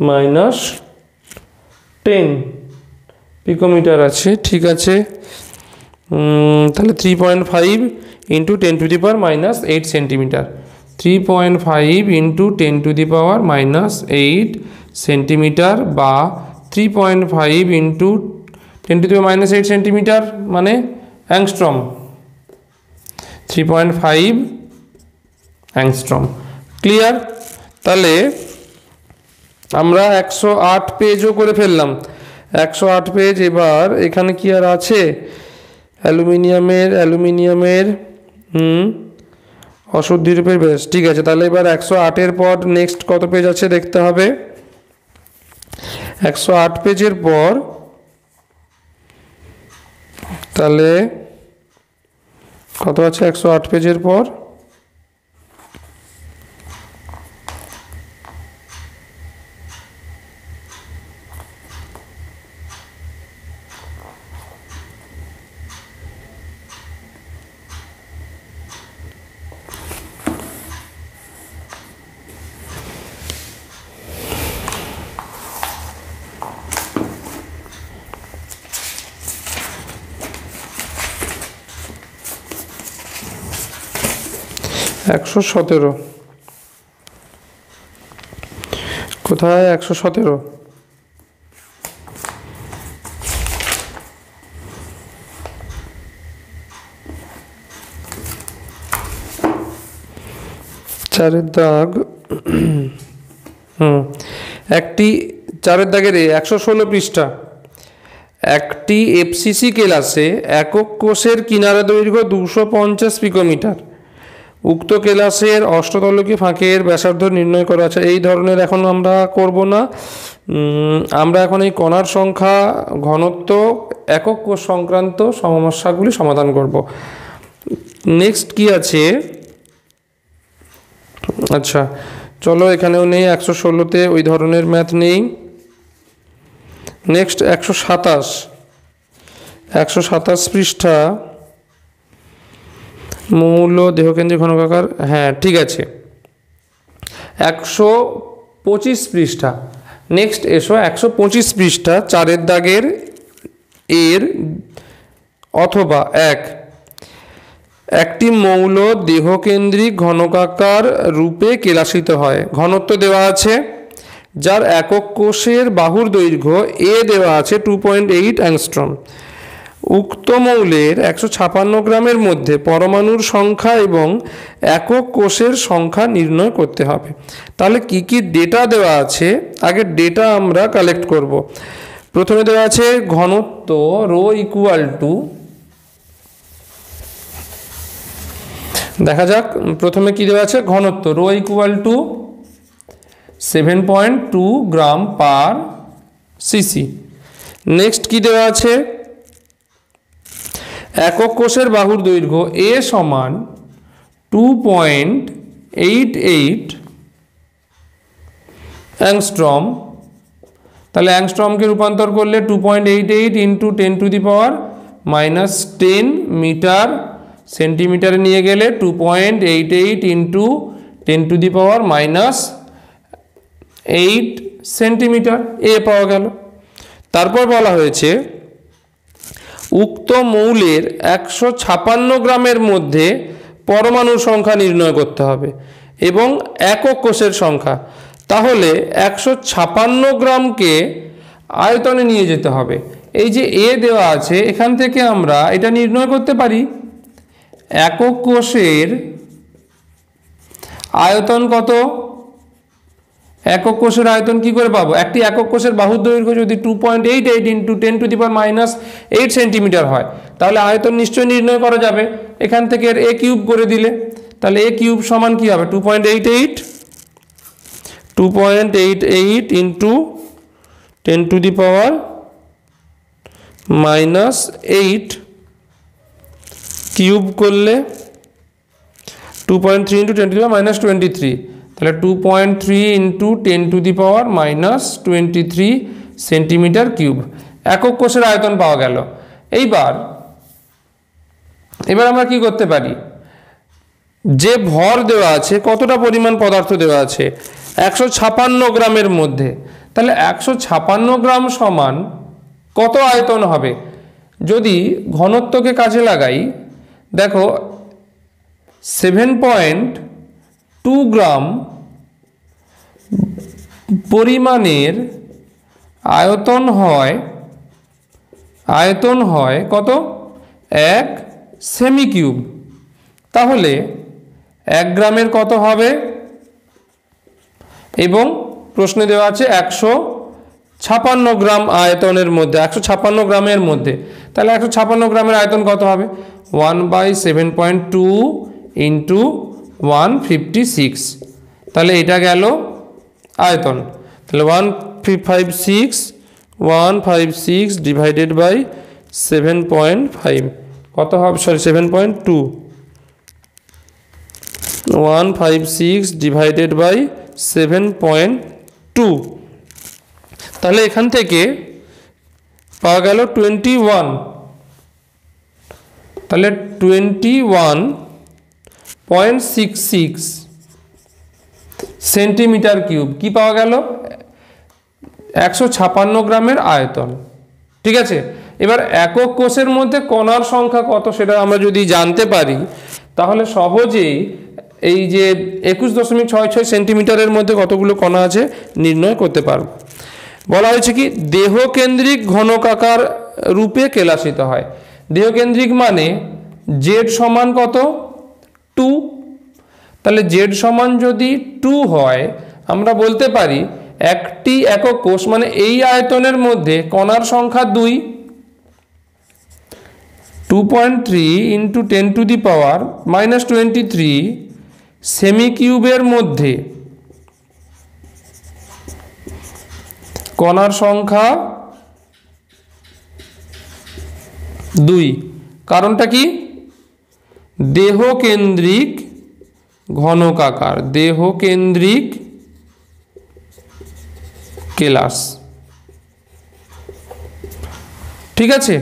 -10 picometre আছে। ঠিক আছে, তাহলে 3.5 into 10 to the power -8 centimetre. 3.5 into 10 to the power -8 centimetre বা 3.5 into 10 to the power -8 centimetre মানে অ্যাংস্ট্রম। 3.5 অ্যাংস্ট্রম। ক্লিয়ার? তাহলে আমরা 108 পেজও করে ফেললাম। 108 পেজ। এবার এখানে কি আর আছে? অ্যালুমিনিয়ামের অশুদ্ধি রূপের বেশ। ঠিক আছে, তাহলে এবার 108-এর পর নেক্সট কত পেজ আছে দেখতে হবে। 108 পেজের পর তাহলে কত আছে? 108 পেজের পর 117 কোথায়? 117 চারের দাগ, একটি চারের দাগের 116 পৃষ্ঠা। একটি এফসিসি কেলাসে একক কোষের কিনারা দৈর্ঘ্য 250 পিকোমিটার। উক্ত কেলাসের অষ্টতলকী ফাঁকের ব্যাসার্ধ নির্ণয় করা আছে। এই ধরনের এখন আমরা করব না, আমরা এখন এই কণার সংখ্যা, ঘনত্ব, একক কোষ সংক্রান্ত সমস্যাগুলি সমাধান করব। নেক্সট কি আছে? আচ্ছা চলো, এখানেও নেই, 116তে ওই ধরনের ম্যাথ নেই। নেক্সট 127 পৃষ্ঠা, মৌল দেহকেন্দ্রিক ঘনকাকার। হ্যাঁ ঠিক আছে, 125 পৃষ্ঠা। নেক্সট এসো 125 পৃষ্ঠা, চারের দাগের এর অথবা একটি মৌল দেহকেন্দ্রিক ঘনকাকার রূপে কেলাসিত হয়। ঘনত্ব দেওয়া আছে, যার একক কোষের বাহুর দৈর্ঘ্য এ দেওয়া আছে 2.8 অ্যাংস্ট্রম। উক্ত মৌলের 156 গ্রামের মধ্যে পরমাণুর সংখ্যা এবং একক কোষের সংখ্যা নির্ণয় করতে হবে। তাহলে কি কি ডেটা দেওয়া আছে, আগে ডেটা আমরা কালেক্ট করব। প্রথমে দেওয়া আছে ঘনত্ব রো ইকুয়াল টু, দেখা যাক প্রথমে কি দেওয়া আছে, ঘনত্ব rho equal to 7.2 gram per cc. Next কি দেওয়া আছে, একক কোষের বাহুর দৈর্ঘ্য এ সমান 2.88 অ্যাংস্ট্রম। তাহলে অ্যাংস্ট্রমকে রূপান্তর করলে 2.88 ইন্টু 10⁻⁻10 মিটার, সেন্টিমিটারে নিয়ে গেলে 2.88 ইন্টু 10⁻⁻8 সেন্টিমিটার, এ পাওয়া গেল। তারপর বলা হয়েছে উক্ত মৌলের 156 গ্রামের মধ্যে পরমাণুর সংখ্যা নির্ণয় করতে হবে এবং একক কোষের সংখ্যা। তাহলে 156 গ্রামকে আয়তনে নিয়ে যেতে হবে। এই যে এ দেওয়া আছে, এখান থেকে আমরা এটা নির্ণয় করতে পারি একক কোষের আয়তন কত। একক কোষের আয়তন কি করে পাবো? একটি একক কোষের বাহুর দৈর্ঘ্য যদি 2.88 ইন্টু 10⁻⁻8 সেন্টিমিটার হয়, তাহলে আয়তন নিশ্চয়ই নির্ণয় করা যাবে এখান থেকে এ কিউব করে দিলে। তাহলে এ কিউব সমান কি হবে? 2.88 ইন্টু 10⁻⁻8 কিউব করলে 2.3 ইন্টু 10⁻⁻23, তাহলে 2.3 ইন্টু 10⁻⁻23 সেন্টিমিটার কিউব একক কোষের আয়তন পাওয়া গেল। এইবার আমরা কি করতে পারি, যে ভর দেওয়া আছে, কতটা পরিমাণ পদার্থ দেওয়া আছে 156 গ্রামের মধ্যে, তাহলে 156 গ্রাম সমান কত আয়তন হবে? যদি ঘনত্বকে কাজে লাগাই, দেখো 7.2 গ্রাম পরিমাণের আয়তন হয় কত? 1 সেমি কিউব। তাহলে 1 গ্রামের কত হবে? এবং প্রশ্নে দেওয়া আছে 156 গ্রাম আয়তনের মধ্যে, 156 গ্রামের মধ্যে, তাহলে 156 গ্রামের আয়তন কত হবে? 1/7.2 ইন্টু 156, তাহলে এটা গেল আয়তন। তাহলে 156 ডিভাইডেড বাই 7.5 কত হবে? 7.2, 156 ডিভাইডেড বাই 7.2, তাহলে এখান থেকে পাওয়া গেল 21। তাহলে 21.66 সেন্টিমিটার কিউব কি পাওয়া গেল? 156 গ্রামের আয়তন। ঠিক আছে, এবার একক কোষের মধ্যে কণার সংখ্যা কত সেটা আমরা যদি জানতে পারি, তাহলে সহজেই এই যে 21.66 সেন্টিমিটারের মধ্যে কতগুলো কণা আছে নির্ণয় করতে পারব। বলা হয়েছে কি দেহকেন্দ্রিক ঘনকাকার রূপে কেলাসিত হয়। দেহকেন্দ্রিক মানে জেড সমান কত 2, তাহলে জেড সমান যদি 2 হয় আমরা বলতে পারি একটি একক কোষ মানে এই আয়তনের মধ্যে কণার সংখ্যা 2, 2.3 ইন্টু 10⁻⁻23 সেমি কিউবের মধ্যে কণার সংখ্যা 2। কারণটা কি দেহকেন্দ্রিক ঘনকাকার, দেহকেন্দ্রিক কেলাস। ঠিক আছে,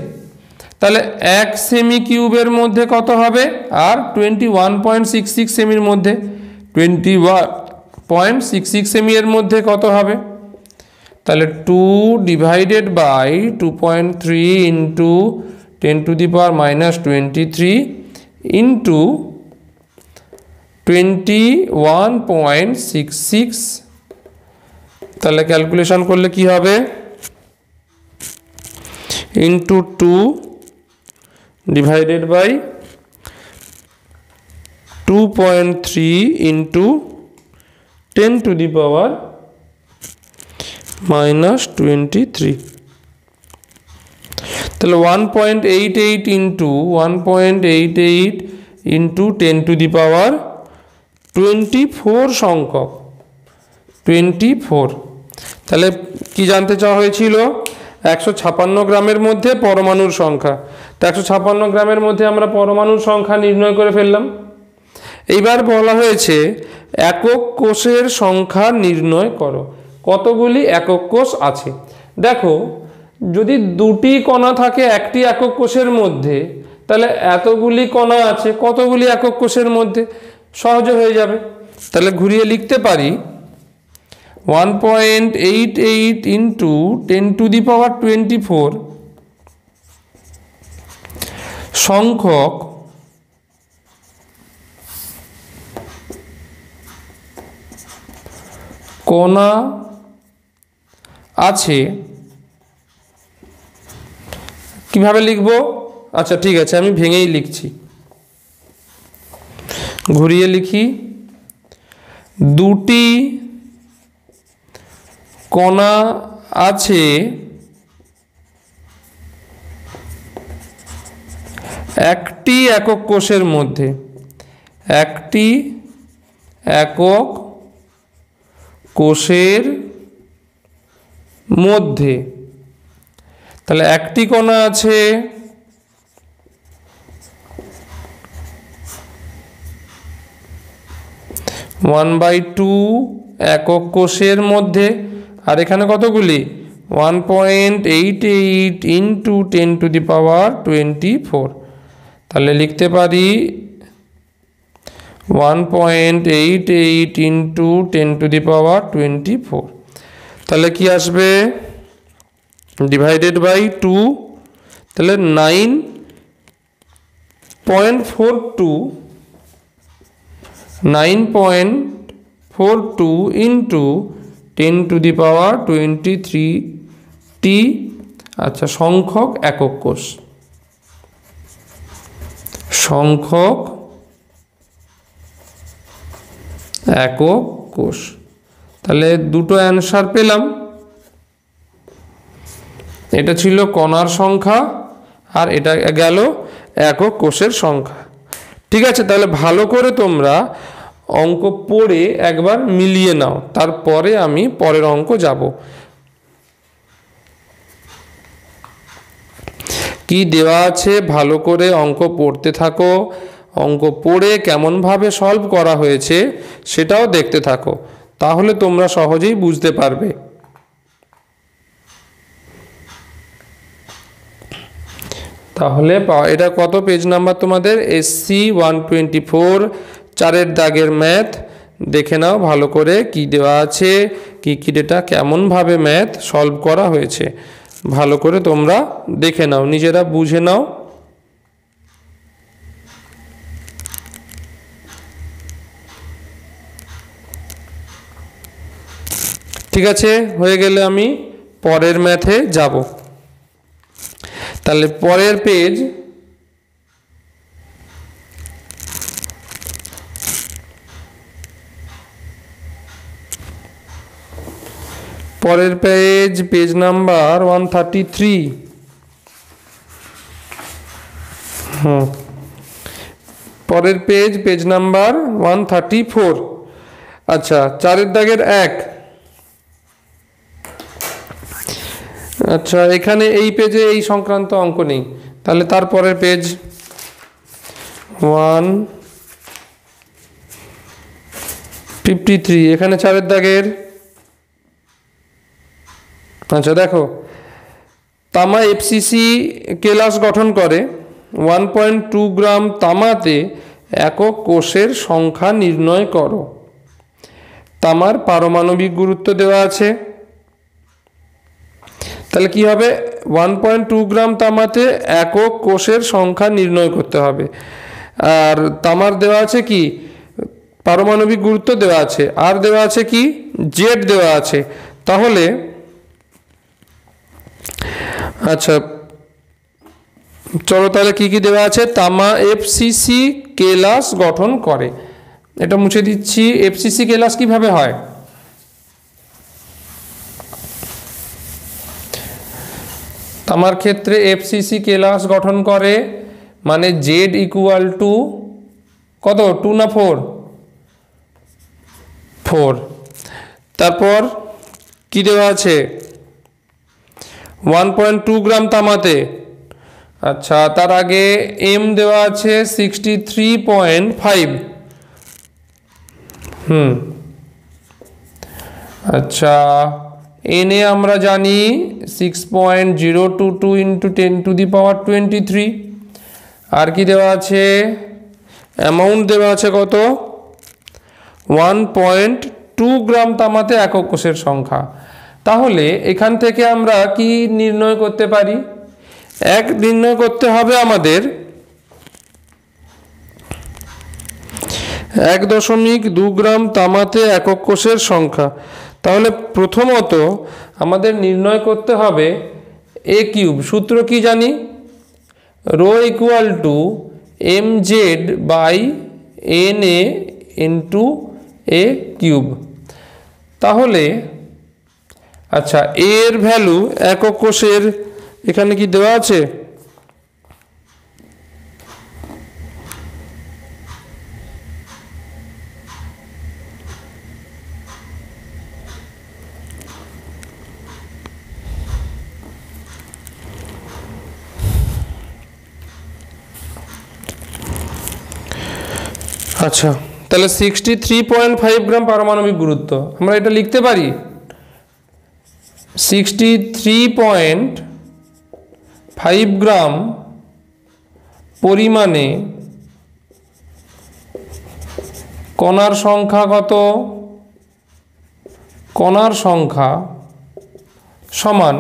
তাহলে 1 সেমি কিউবের মধ্যে কত হবে আর 21.66 সেমির মধ্যে 21.66 সেমি এর মধ্যে কত হবে, তাহলে 2 ডিভাইডেড বাই 2.3 ইন্টু 10⁻⁻23 ইন্টু 21.66, তাহলে ক্যালকুলেশন করলে কি হবে ইন্টু 2 ডিভাইডেড বাই 2.3 ইন্টু 10⁻⁻23, তাহলে 1.88 ইন্টু 1.88 ইন্টু 10⁻24 সংখ্যক 24। তাহলে কি জানতে চাওয়া হয়েছিল 156 গ্রামের মধ্যে পরমাণুর সংখ্যা, তো 156 গ্রামের মধ্যে আমরা পরমাণুর সংখ্যা নির্ণয় করে ফেললাম। এইবার বলা হয়েছে একক কোষের সংখ্যা নির্ণয় করো। কতগুলি একক কোষ আছে দেখো, যদি 2টি কণা থাকে একটি একক কোষের মধ্যে তাহলে এতগুলি কণা আছে কতগুলি একক কোষের মধ্যে, সহজে হয়ে যাবে। তাহলে ঘুরিয়ে লিখতে পারি 1.88 ইন্টু 10⁻24 সংখ্যক কণা আছে। কিভাবে লিখব, আচ্ছা ঠিক আছে আমি ভেঙেই লিখছি, ঘুরিয়ে লিখি 2টি কণা আছে একটি একক কোষের মধ্যে, একটি একক কোষের মধ্যে, তাহলে একটি কণা আছে 1/2 একক কোষের মধ্যে, আর এখানে কতগুলি 1.88 ইন্টু 10⁻24, তাহলে লিখতে পারি 1.88 ইন্টু 10⁻24, তাহলে কি আসবে ডিভাইডেড বাই 2, তাহলে 9.42 ইন্টু 10⁻23 আচ্ছা সংখ্যক একক কোষ, সংখ্যক একক কোষ। তাহলে দুটো অ্যান্সার পেলাম, এটা ছিল কণার সংখ্যা আর এটা গেল একক কোষের সংখ্যা। ঠিক আছে, তাহলে ভালো করে তোমরা অঙ্ক পড়ে একবার মিলিয়ে নাও, তারপরে আমি পরের অঙ্ক যাব। কি দেওয়া আছে ভালো করে অঙ্ক পড়তে থাকো, অঙ্ক পড়ে কেমনভাবে সলভ করা হয়েছে সেটাও দেখতে থাকো, তাহলে তোমরা সহজেই বুঝতে পারবে। তাহলে এটা কত পেজ নাম্বার তোমাদের SC 124, 4 দাগের ম্যাথ দেখে নাও ভালো করে কি দেওয়া আছে, কি কি ডেটা কেমনভাবে ম্যাথ সলভ করা হয়েছে ভালো করে তোমরা দেখে নাও, নিজেরা বুঝে নাও। ঠিক আছে, হয়ে গেলে আমি পরের ম্যাথে যাব। তাহলে পরের পেজ, পেজ নাম্বার 133। পরের পেজ নাম্বার 134। আচ্ছা, 4 দাগের 1। আচ্ছা, এখানে এই পেজে এই সংক্রান্ত অঙ্ক নেই, তাহলে তারপরের পেজ 153, এখানে 4 দাগের। আচ্ছা দেখো, তামা এফসিসি কেলাস গঠন করে। 1.2 গ্রাম তামাতে একক কোষের সংখ্যা নির্ণয় করো। তামার পারমাণবিক গুরুত্ব দেওয়া আছে, তাহলে কি হবে? 1.2 গ্রাম তামাতে একক কোষের সংখ্যা নির্ণয় করতে হবে। আর তামার দেওয়া আছে কি? পারমাণবিক গুরুত্ব দেওয়া আছে, আর দেওয়া আছে কি? জেড দেওয়া আছে। তাহলে আচ্ছা চলো, তাহলে কি কি দেওয়া আছে? তামা এফসিসি কেলাস গঠন করে। এটা মুছে দিচ্ছি। এফসিসি কেলাস কিভাবে হয়? তামার ক্ষেত্রে এফসিসি কেলাস গঠন করে মানে জেড ইকুয়াল টু কত? 2 না 4? 4। তারপর কি দেওয়া আছে? 1.2 গ্রাম তামাতে। আচ্ছা, তার আগে এম দেওয়া আছে 63.5। আচ্ছা, এনে আমরা জানি 6.022 ইন্টু 10⁻23। আর কি দেওয়া আছে? অ্যামাউন্ট দেওয়া আছে কত? 1.2 গ্রাম তামাতে একক কোষের সংখ্যা। তাহলে এখান থেকে আমরা কি নির্ণয় করতে পারি? এক নির্ণয় করতে হবে আমাদের 1.2 গ্রাম তামাতে একক কোষের সংখ্যা। তাহলে প্রথমত আমাদের নির্ণয় করতে হবে এ কিউব। সূত্র কি জানি? Rho equal to mz by na into a cube. তাহলে আচ্ছা, এর ভ্যালু একক কোষের এখানে কি দেওয়া আছে? আচ্ছা, তাহলে 63.5 গ্রাম পারমাণবিক গুরুত্ব। আমরা এটা লিখতে পারি 63.5 গ্রাম পরিমাণে কণার সংখ্যা কত? কণার সংখ্যা সমান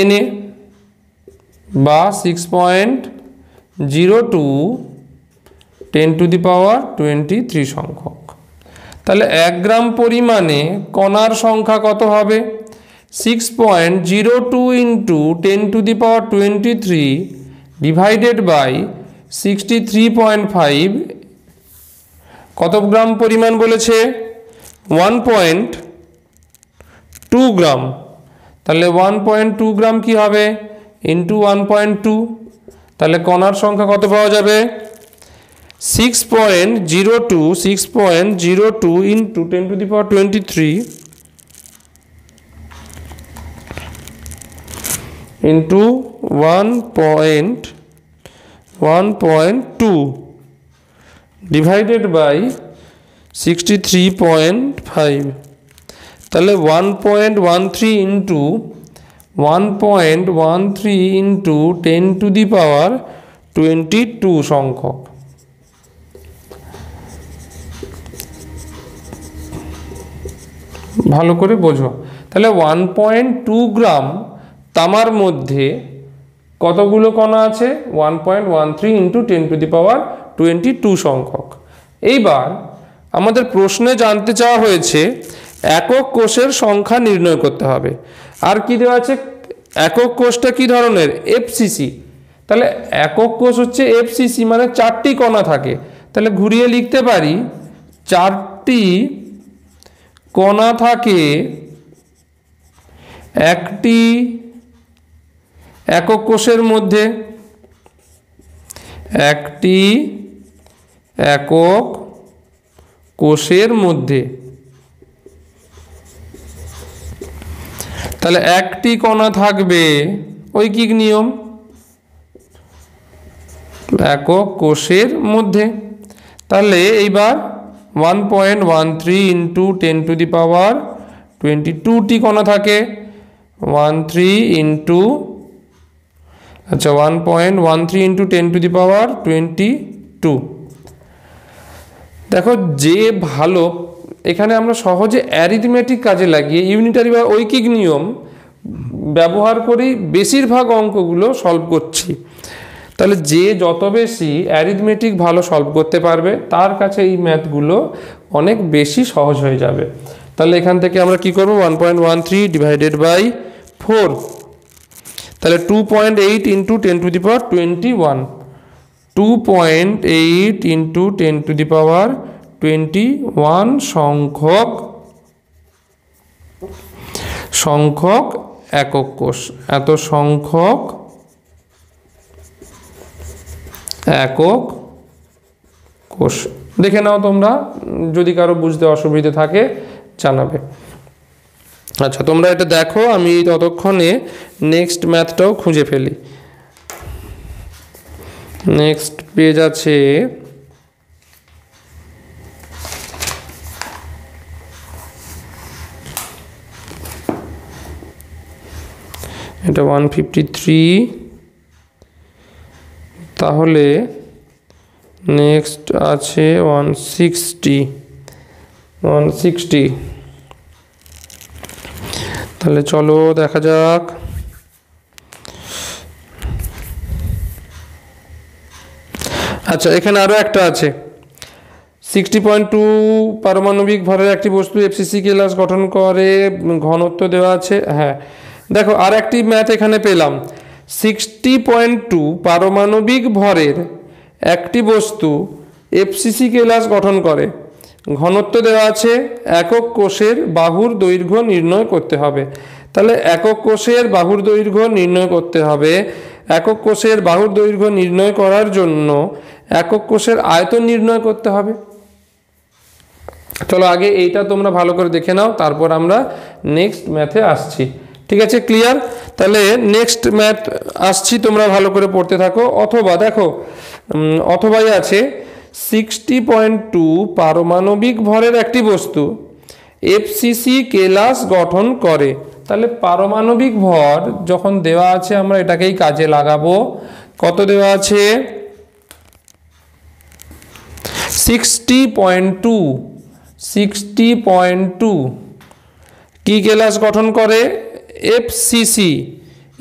Na বা 6.02 10⁻23 সংখ্যক। তাহলে 1 গ্রাম পরিমাণে কণার সংখ্যা কত হবে? 6.02 ইন্টু 10⁻23 ডিভাইডেড বাই 63.5। কত গ্রাম পরিমাণ বলেছে? 1.2 গ্রাম। তাহলে 1.2 গ্রাম কি হবে? ইন্টু 1.2। তাহলে কণার সংখ্যা কত পাওয়া যাবে? 6.02 ইন্টু 10⁻23 ইন্টু 1.2 ডিভাইডেড বাই 63.5। তাহলে 1.13 ইন্টু 10⁻22 সংখ্যক। ভালো করে বোঝো। তাহলে 1.2 গ্রাম তামার মধ্যে কতগুলো কণা আছে? 1.13 ইন্টু 10⁻22 সংখ্যক। এইবার আমাদের প্রশ্নে জানতে চাওয়া হয়েছে একক কোষের সংখ্যা নির্ণয় করতে হবে। আর কি দেওয়া আছে, একক কোষটা কি ধরনের, এফসিসি। তাহলে একক কোষ হচ্ছে এফসিসি, মানে 4টি কণা থাকে। তাহলে ঘুরিয়ে লিখতে পারি 4টি কণা থাকে একটি একক কোষের মধ্যে, একটি একক কোষের মধ্যে। তাহলে একটি কণা থাকবে, ঐকিক নিয়ম, একক কোষের মধ্যে। তাহলে এইবার 1.13 ইন্টু 10 টু দি পাওয়ার 22টি কণা থাকে। 13 ইন্টু 1.13 ইন্টু 10 টু দি পাওয়ার 22। দেখো যে ভালো, এখানে আমরা সহজে অ্যারিথমেটিক কাজে লাগিয়ে ইউনিটারি বা ঐকিক নিয়ম ব্যবহার করেই বেশিরভাগ অঙ্কগুলো সলভ করছি। তাহলে যে যত বেশি অ্যারিথমেটিক ভালো সলভ করতে পারবে তার কাছে এই ম্যাথগুলো অনেক বেশি সহজ হয়ে যাবে। তাহলে এখান থেকে আমরা কি করব, 1.13 ডিভাইডেড বাই 4, তাহলে 2.8 into 10 to the power 21, 2.8 into 10 to the power 21 সংখ্যক একক কোষ। এত সংখ্যক একক কোষ। দেখে নাও তোমরা, যদি কারো বুঝতে অসুবিধা থাকে জানাবে। আচ্ছা, তোমরা এটা দেখো, আমি ততক্ষণে নেক্সট ম্যাথটাও খুঁজে ফেলি। নেক্সট পেজ আছে এটা 153। তাহলে নেক্সট আছে 160। তাহলে চলো দেখা যাক। আচ্ছা, এখানে আরো একটা আছে, 60.2 পারমাণবিক ভরের একটি বস্তু এফসিসি কেলাস গঠন করে, ঘনত্ব দেওয়া আছে। হ্যাঁ দেখো, আর একটি ম্যাথ এখানে পেলাম, 60.2 পারমাণবিক ভরের একটি বস্তু এফসিসি কেলাস গঠন করে, ঘনত্ব দেওয়া আছে, একক কোষের বাহুর দৈর্ঘ্য নির্ণয় করতে হবে। তাহলে একক কোষের বাহুর দৈর্ঘ্য নির্ণয় করতে হবে। একক কোষের বাহুর দৈর্ঘ্য নির্ণয় করার জন্য একক কোষের আয়তন নির্ণয় করতে হবে। চলো আগে এইটা তোমরা ভালো করে দেখে নাও, তারপর আমরা নেক্সট ম্যাথে আসছি। ঠিক আছে, ক্লিয়ার? তাহলে নেক্সট ম্যাথ আসছি, তোমরা ভালো করে পড়তে থাকো। অথবা দেখো, অথবাই আছে 60.2 পারমাণবিক ভরের একটি বস্তু এফসিসি কেলাস গঠন করে। তাহলে পারমাণবিক ভর যখন দেওয়া আছে আমরা এটাকেই কাজে লাগাবো। কত দেওয়া আছে, 60.2 কি কেলাস গঠন করে,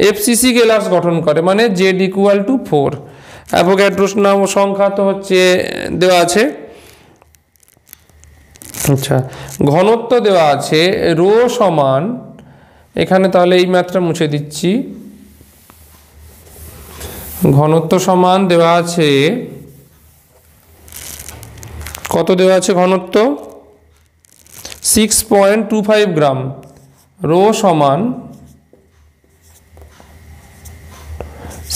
এফসিসি কেলাস গঠন করে, মানে Z = 4। অ্যাভোগাড্রোর নাম সংখ্যা তো হচ্ছে দেওয়া আছে। আচ্ছা, ঘনত্ব দেওয়া আছে রো সমান, এখানে তাহলে এই ম্যাথটা মুছে দিচ্ছি, ঘনত্ব সমান দেওয়া আছে, কত দেওয়া আছে ঘনত্ব, 6.25 গ্রাম, রো সমান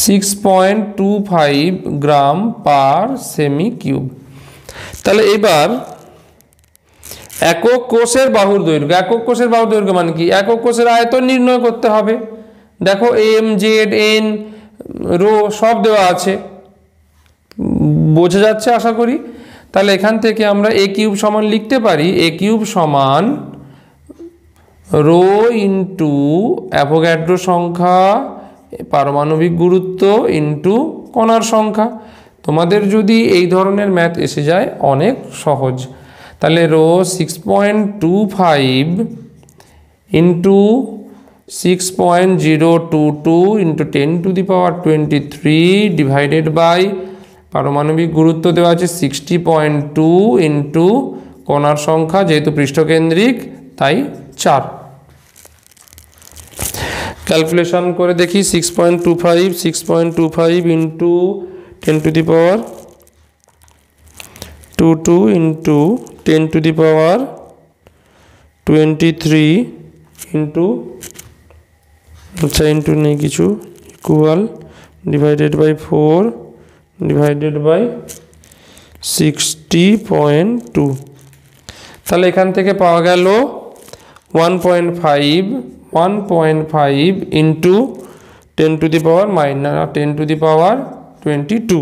6.25 গ্রাম পার সেমি কিউব। তাহলে এবার একক কোষের বাহুর দৈর্ঘ্য, একক কোষের বাহুর দৈর্ঘ্য মানে কি, একক কোষের আয়তন নির্ণয় করতে হবে। দেখো এম, জেড, এন, রো সব দেওয়া আছে, বোঝা যাচ্ছে আশা করি। তাহলে এখান থেকে আমরা এ কিউব সমান লিখতে পারি, এ কিউব সমান রো ইন্টু অ্যাভোগাড্রো সংখ্যা, পারমাণবিক গুরুত্ব ইন্টু কণার সংখ্যা। তোমাদের যদি এই ধরনের ম্যাথ এসে যায় অনেক সহজ। তাহলে rho 6.25 into 6.022 into 10 to the power 23 divided by পারমাণবিক গুরুত্ব দেওয়া আছে 60.2 ইন্টু কণার সংখ্যা যেহেতু পৃষ্ঠকেন্দ্রিক তাই 4। ক্যালকুলেশন করে দেখি 6.25 ইন্টু 10⁻22 ইন্টু 10⁻23 ইন্টু ইন্টু নেই কিছু equal divided by 4 divided by 60.2। তাহলে এখান থেকে পাওয়া গেল 1.5 ইন্টু 10⁻22।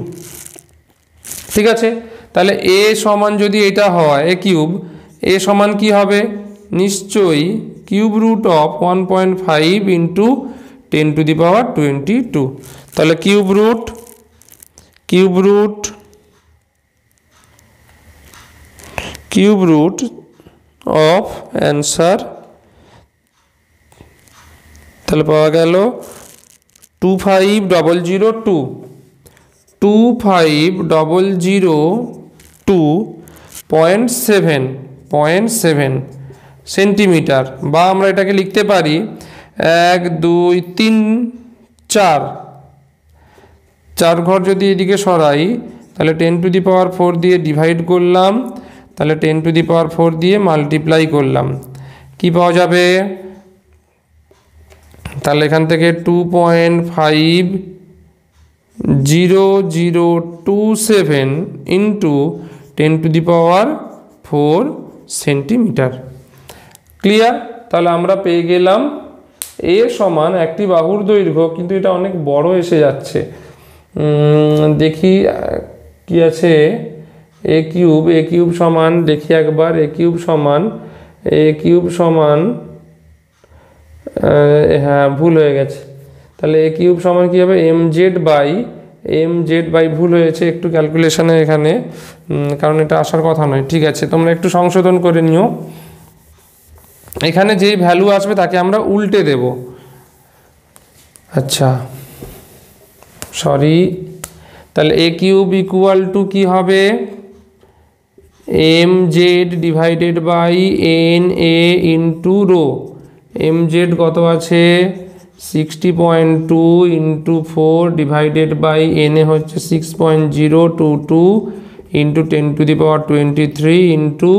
ঠিক আছে, তাহলে এ সমান যদি এটা হয় এ কিউব, এ সমান কি হবে? নিশ্চয়ই কিউব রুট অফ 1.5 ইন্টু 10⁻22। তাহলে কিউব রুট অফ অ্যান্সার তাহলে পাওয়া গেল 25002.7 সেন্টিমিটার, বা আমরা এটাকে লিখতে পারি 1 2 3 4 ঘর যদি এদিকে সরাই তাহলে 10⁻4 দিয়ে ডিভাইড করলাম, তাহলে 10⁻4 দিয়ে মাল্টিপ্লাই করলাম, কি পাওয়া যাবে? তাহলে এখান থেকে 2.50027 ইন্টু 10⁻4 সেন্টিমিটার। ক্লিয়ার? তাহলে আমরা পেয়ে গেলাম এ সমান একটি বাহুর দৈর্ঘ্য, কিন্তু এটা অনেক বড় এসে যাচ্ছে। দেখি কি আছে, এ কিউব সমান, দেখি একবার এ কিউব সমান হ্যাঁ ভুল হয়ে গেছে। তাহলে এ কিউব সমান কী হবে? mz বাই ভুল হয়েছে একটু ক্যালকুলেশনে এখানে, কারণ এটা আসার কথা নয়। ঠিক আছে, তোমরা একটু সংশোধন করে নিও। এখানে যেই ভ্যালু আসবে তাকে আমরা উল্টে দেব। আচ্ছা সরি, তাহলে এ কিউব ইকুয়াল টু কী হবে? mz divided by na into rho. mz কত আছে? 60.2 ইন্টু 4 ডিভাইডেড বাই na হচ্ছে 6.022 ইন্টু 10⁻23 ইন্টু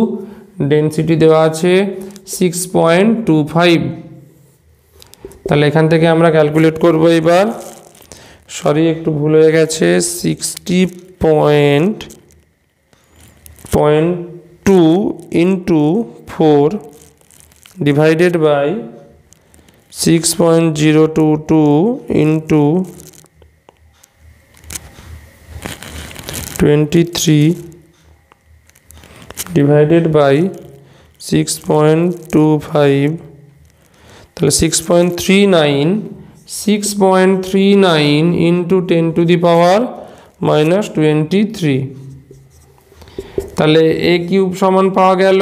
ডেন্সিটি দেওয়া আছে 6.25। তাহলে এখান থেকে আমরা ক্যালকুলেট করব এবার। সরি একটু ভুল হয়ে গেছে, 60.2 into 4 divided by 6.022 into 23 divided by 6.25। তাহলে 6.39 ইন্টু 10⁻23। তাহলে এ কিউব সমান পাওয়া গেল।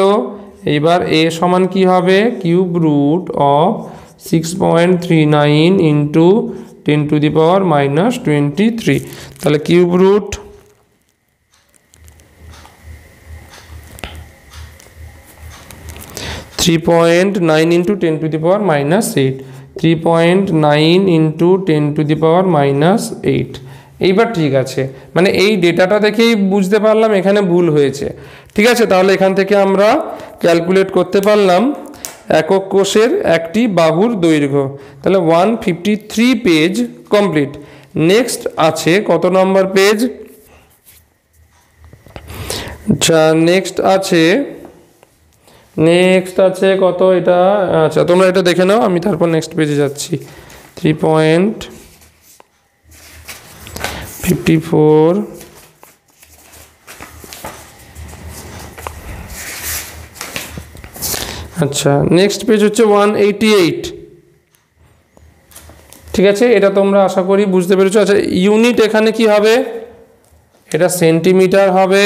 এইবার এ সমান কি হবে? Cube root of 6.39 into 10⁻23। তাহলে কিউব রুট 3.9 ইন্টু 10⁻8, 3.9 ইন্টু 10⁻8। এইবার ঠিক আছে, মানে এই ডেটাটা দেখেই বুঝতে পারলাম এখানে ভুল হয়েছে। ঠিক আছে, তাহলে এখান থেকে আমরা ক্যালকুলেট করতে পারলাম একক কোষের একটি বাহুর দৈর্ঘ্য। তাহলে 153 পেজ কমপ্লিট। নেক্সট আছে কত নম্বর পেজ? আচ্ছা নেক্সট আছে কত এটা? আচ্ছা তোমরা এটা দেখে নাও, আমি তারপর নেক্সট পেজে যাচ্ছি। 3.54। আচ্ছা নেক্সট পেজ হচ্ছে 188। ঠিক আছে, এটা তোমরা আশা করি বুঝতে পেরেছো। আচ্ছা ইউনিট এখানে কি হবে? এটা সেন্টিমিটার হবে।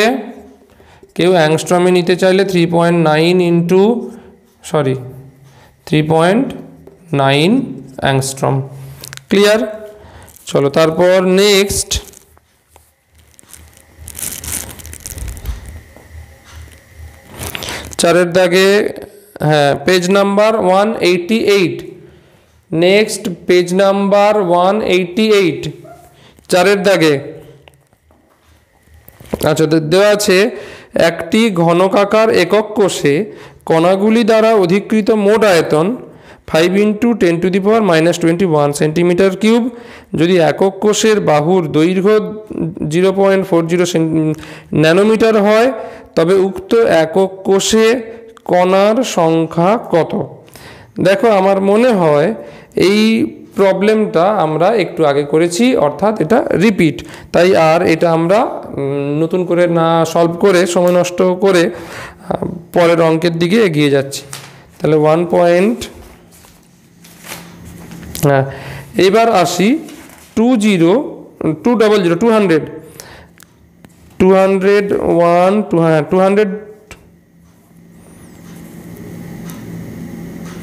কেউ অ্যাংস্ট্রমে নিতে চাইলে 3.9 অ্যাংস্ট্রম। ক্লিয়ার? চলো তারপর নেক্সট চারের দাগে, হ্যাঁ, page number 188। Next page number 188, চারের দাগে। আচ্ছা, দেওয়া আছে একটি ঘনকাকার একক কোষে কণাগুলি দ্বারা অধিকৃত মোট আয়তন 5 × 10⁻⁻21 সেন্টিমিটার কিউব। যদি একক কোষের বাহুর দৈর্ঘ্য 0.40 ন্যানোমিটার হয়, তবে উক্ত একক কোষে কণার সংখ্যা কত? দেখো, আমার মনে হয় এই প্রবলেমটা আমরা একটু আগে করেছি, অর্থাৎ এটা রিপিট, তাই আর এটা আমরা নতুন করে না সলভ করে, সময় নষ্ট করে পরের অঙ্কের দিকে এগিয়ে যাচ্ছি। তাহলে 1. হ্যাঁ, এবার আসি 200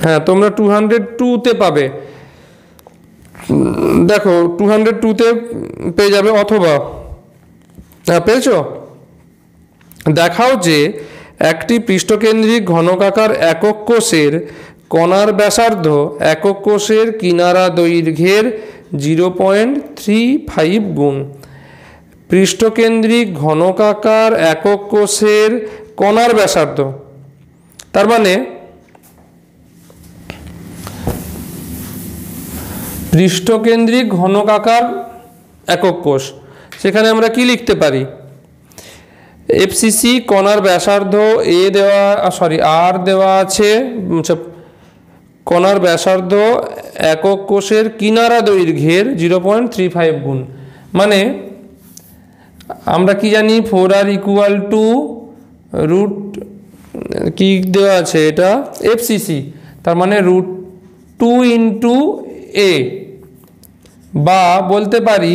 হ্যাঁ, তোমরা 202-তে পাবে। দেখো 202-তে পেয়ে যাবে, অথবা হ্যাঁ পেয়েছো? দেখাও যে একটি পৃষ্ঠকেন্দ্রিক ঘনকাকার একক কোষের কণার ব্যাসার্ধ একক কোষের কিনারা দৈর্ঘ্যের 0.35 গুণ। পৃষ্ঠকেন্দ্রিক ঘনকাকার একক কোষের কণার ব্যাসার্ধ, তার মানে পৃষ্ঠকেন্দ্রিক ঘনকাকার একক কোষ, সেখানে আমরা কি লিখতে পারি? এফসিসি কণার ব্যাসার্ধ আর দেওয়া আছে, কণার ব্যাসার্ধ একক কোষের কিনারা দৈর্ঘ্যের 0.35 গুণ। মানে আমরা কি জানি, 4r = কি দেওয়া আছে, এটা এফসিসি, তার মানে √2 × a, বা বলতে পারি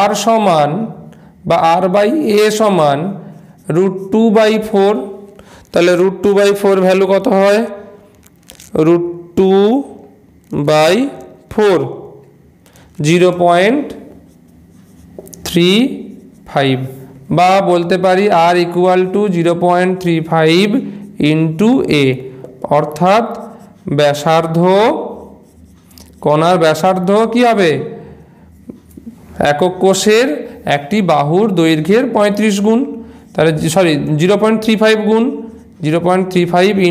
r সমান বা r/a সমান √2/4। তাহলে √2/4 ভ্যালু কত হয়? √2/4, 0.35, বা বলতে পারি r = 0.35 × a, অর্থাৎ ব্যাসার্ধ, কণার ব্যাসার্ধ কি হবে? একক কোষের একটি বাহুর দৈর্ঘ্যের 35 গুণ, তাহলে 0.35 গুণ 0.35 ×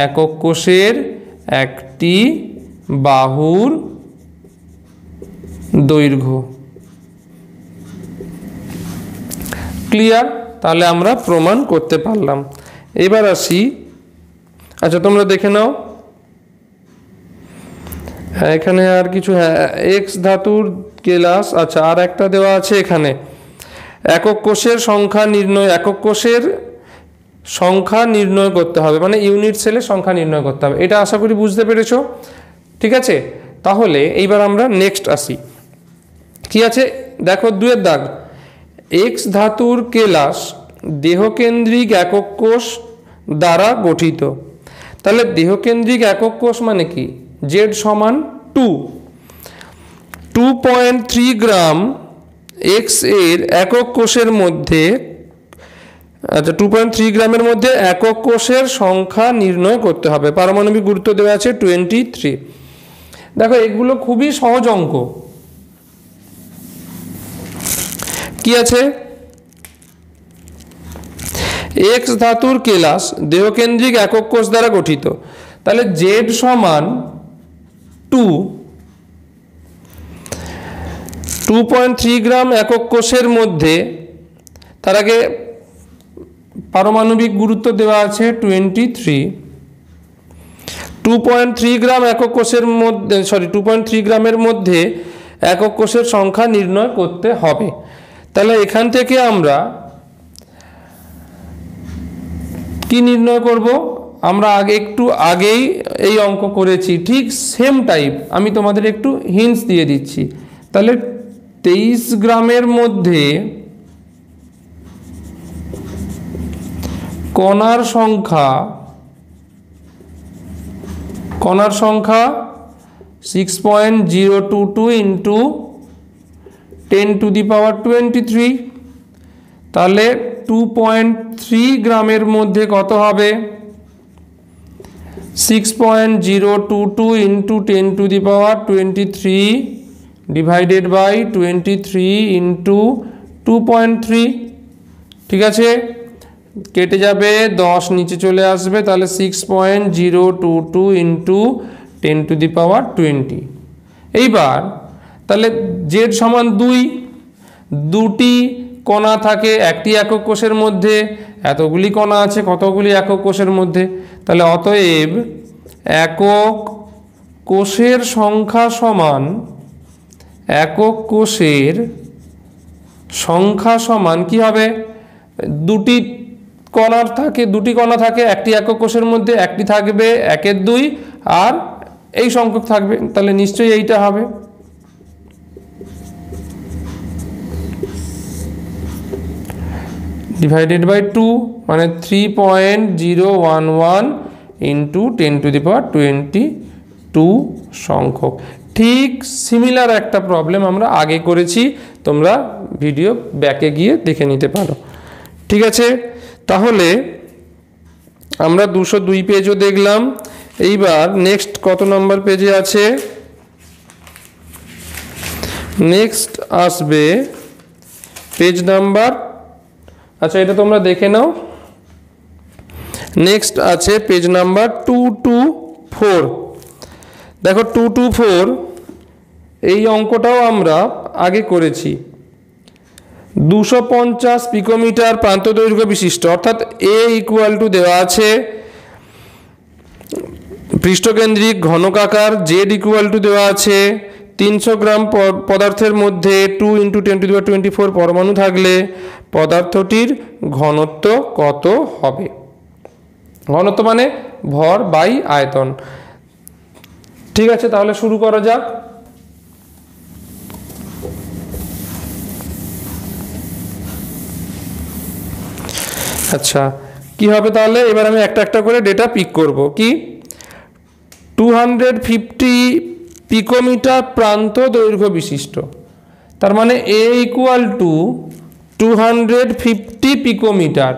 একক কোষের একটি বাহুর দৈর্ঘ্য। ক্লিয়ার? তাহলে আমরা প্রমাণ করতে পারলাম। এবার আসি, আচ্ছা তোমরা দেখে নাও এখানে আর কিছু, এক্স ধাতুর কেলাস। আচ্ছা, আর একটা দেওয়া আছে এখানে, একক কোষের সংখ্যা নির্ণয়, একক কোষের সংখ্যা নির্ণয় করতে হবে, মানে ইউনিট সেলের সংখ্যা নির্ণয় করতে হবে। এটা আশা করি বুঝতে পেরেছো। ঠিক আছে, তাহলে এইবার আমরা নেক্সট আসি। কি আছে দেখো, 2-এর দাগ, এক্স ধাতুর কেলাস দেহকেন্দ্রিক একক কোষ দ্বারা গঠিত। তাহলে দেহকেন্দ্রিক একক কোষ মানে কি? Z সমান 2.3 গ্রাম এক্স এর একক কোষের মধ্যে, আচ্ছা 2.3 গ্রামের মধ্যে একক কোষের সংখ্যা নির্ণয় করতে হবে। পারমাণবিক গুরুত্ব দেওয়া আছে 23। দেখো এগুলো খুবই সহজ অঙ্ক। কি আছে? এক্স ধাতুর কেলাস দেহকেন্দ্রিক একক কোষ দ্বারা গঠিত। তাহলে Z সমান 2.3 গ্রাম একক কোষের মধ্যে, তার আগে পারমাণবিক গুরুত্ব দেওয়া আছে 23। 2.3 গ্রাম একক কোষের মধ্যে, 2.3 গ্রামের মধ্যে একক কোষের সংখ্যা নির্ণয় করতে হবে। তাহলে এখান থেকে আমরা কি নির্ণয় করব? আমরা একটু আগেই এই অঙ্ক করেছি, ঠিক সেম টাইপ। আমি তোমাদের একটু হিন্টস দিয়ে দিচ্ছি। তাহলে 23 গ্রামের মধ্যে কণার সংখ্যা 6.022 × 10⁻23। তাহলে 2.3 গ্রামের মধ্যে কত হবে? 6.022 into 10 to the power 23 divided by 23 into 2.3। ঠিক আছে, কেটে যাবে, 10 নিচে চলে আসবে, তাহলে 6.022 ইন্টু 10 টু দি পাওয়ার 20। এইবার তাহলে জেড সমান 2টি কণা থাকে একটি একক কোষের মধ্যে, এতগুলি কণা আছে কতগুলি একক কোষের মধ্যে, তাহলে অতএব একক কোষের সংখ্যা সমান কি হবে? দুটি কণা থাকে একটি একক কোষের মধ্যে, একটি থাকবে 1-এর 2 আর এই সংখ্যক থাকবে, তাহলে নিশ্চয়ই এইটা হবে। ডিভাইডেড বাই 2 মানে 3.011 ইন্টু 10 টু দি পাওয়ার 22 সংখ্যক। ঠিক সিমিলার একটা প্রবলেম আমরা আগে করেছি, তোমরা ভিডিও ব্যাকে গিয়ে দেখে নিতে পারো। ঠিক আছে, তাহলে আমরা 202 পেজও দেখলাম। এইবার নেক্সট কত নম্বর পেজে আছে? নেক্সট আসবে পেজ নাম্বার, আচ্ছা এটা তোমরা দেখে নাও। নেক্সট আছে পেজ নাম্বার 224। দেখো 224 এই অঙ্কটাও আমরা আগে করেছি। 250 পিকোমিটার প্রান্ত দৈর্ঘ্য বিশিষ্ট, অর্থাৎ এ ইকুয়াল টু দেওয়া আছে পৃষ্ঠকেন্দ্রিক ঘনকাকার, জেড ইকুয়াল টু দেওয়া আছে 300 গ্রাম পদার্থের মধ্যে 2 ইন্টু 10 টু দি পাওয়ার 24 পরমাণু থাকলে পদার্থটির ঘনত্ব কত হবে? ঘনত্ব মানে ভর বাই আয়তন। ঠিক আছে, তাহলে শুরু করা যাক। আচ্ছা কি হবে তাহলে? এবার আমি একটা একটা করে ডেটা পিক করব। কি? 250 পিকোমিটার প্রান্ত দৈর্ঘ্য বিশিষ্ট, তার মানে এ ইকুয়াল টু 250 পিকোমিটার,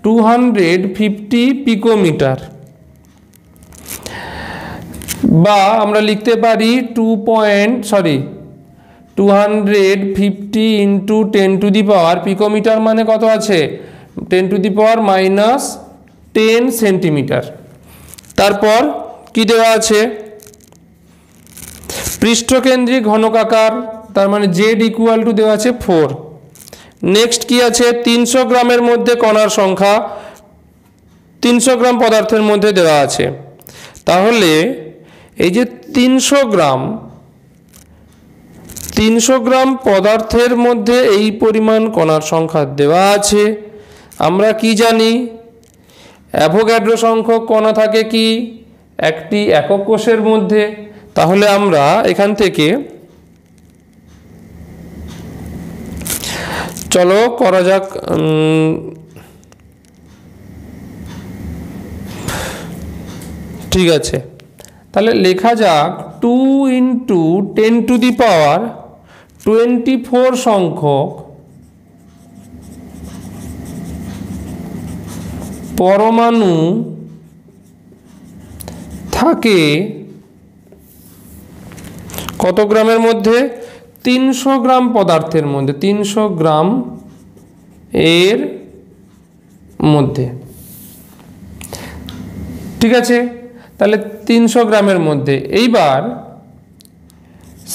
250 পিকোমিটার, বা আমরা লিখতে পারি 250 into 10 to the power, picometre মানে কত আছে? 10 টু দি পাওয়ার -10 সেন্টিমিটার। তারপর কি দেওয়া আছে? পৃষ্ঠকেন্দ্রিক ঘনকাকার, তার মানে জেড ইকুয়াল টু দেওয়া আছে 4। নেক্সট কি আছে? 300 গ্রামের মধ্যে কণার সংখ্যা, 300 গ্রাম পদার্থের মধ্যে দেওয়া আছে। তাহলে এই যে 300 গ্রাম পদার্থের মধ্যে এই পরিমাণ কণার সংখ্যা দেওয়া আছে। আমরা কি জানি? অ্যাভোগাড্রো সংখ্যক কণা থাকে কি একটি একক কোষের মধ্যে। তাহলে আমরা এখান থেকে চলো করা যাক। ঠিক আছে, তাহলে লেখা যাক 2 ইন্টু 10 টু দি পাওয়ার 24 সংখ্যক পরমাণু থাকে কত গ্রামের মধ্যে? 300 গ্রাম পদার্থের মধ্যে, 300 গ্রাম এর মধ্যে। ঠিক আছে, তাহলে 300 গ্রামের মধ্যে। এইবার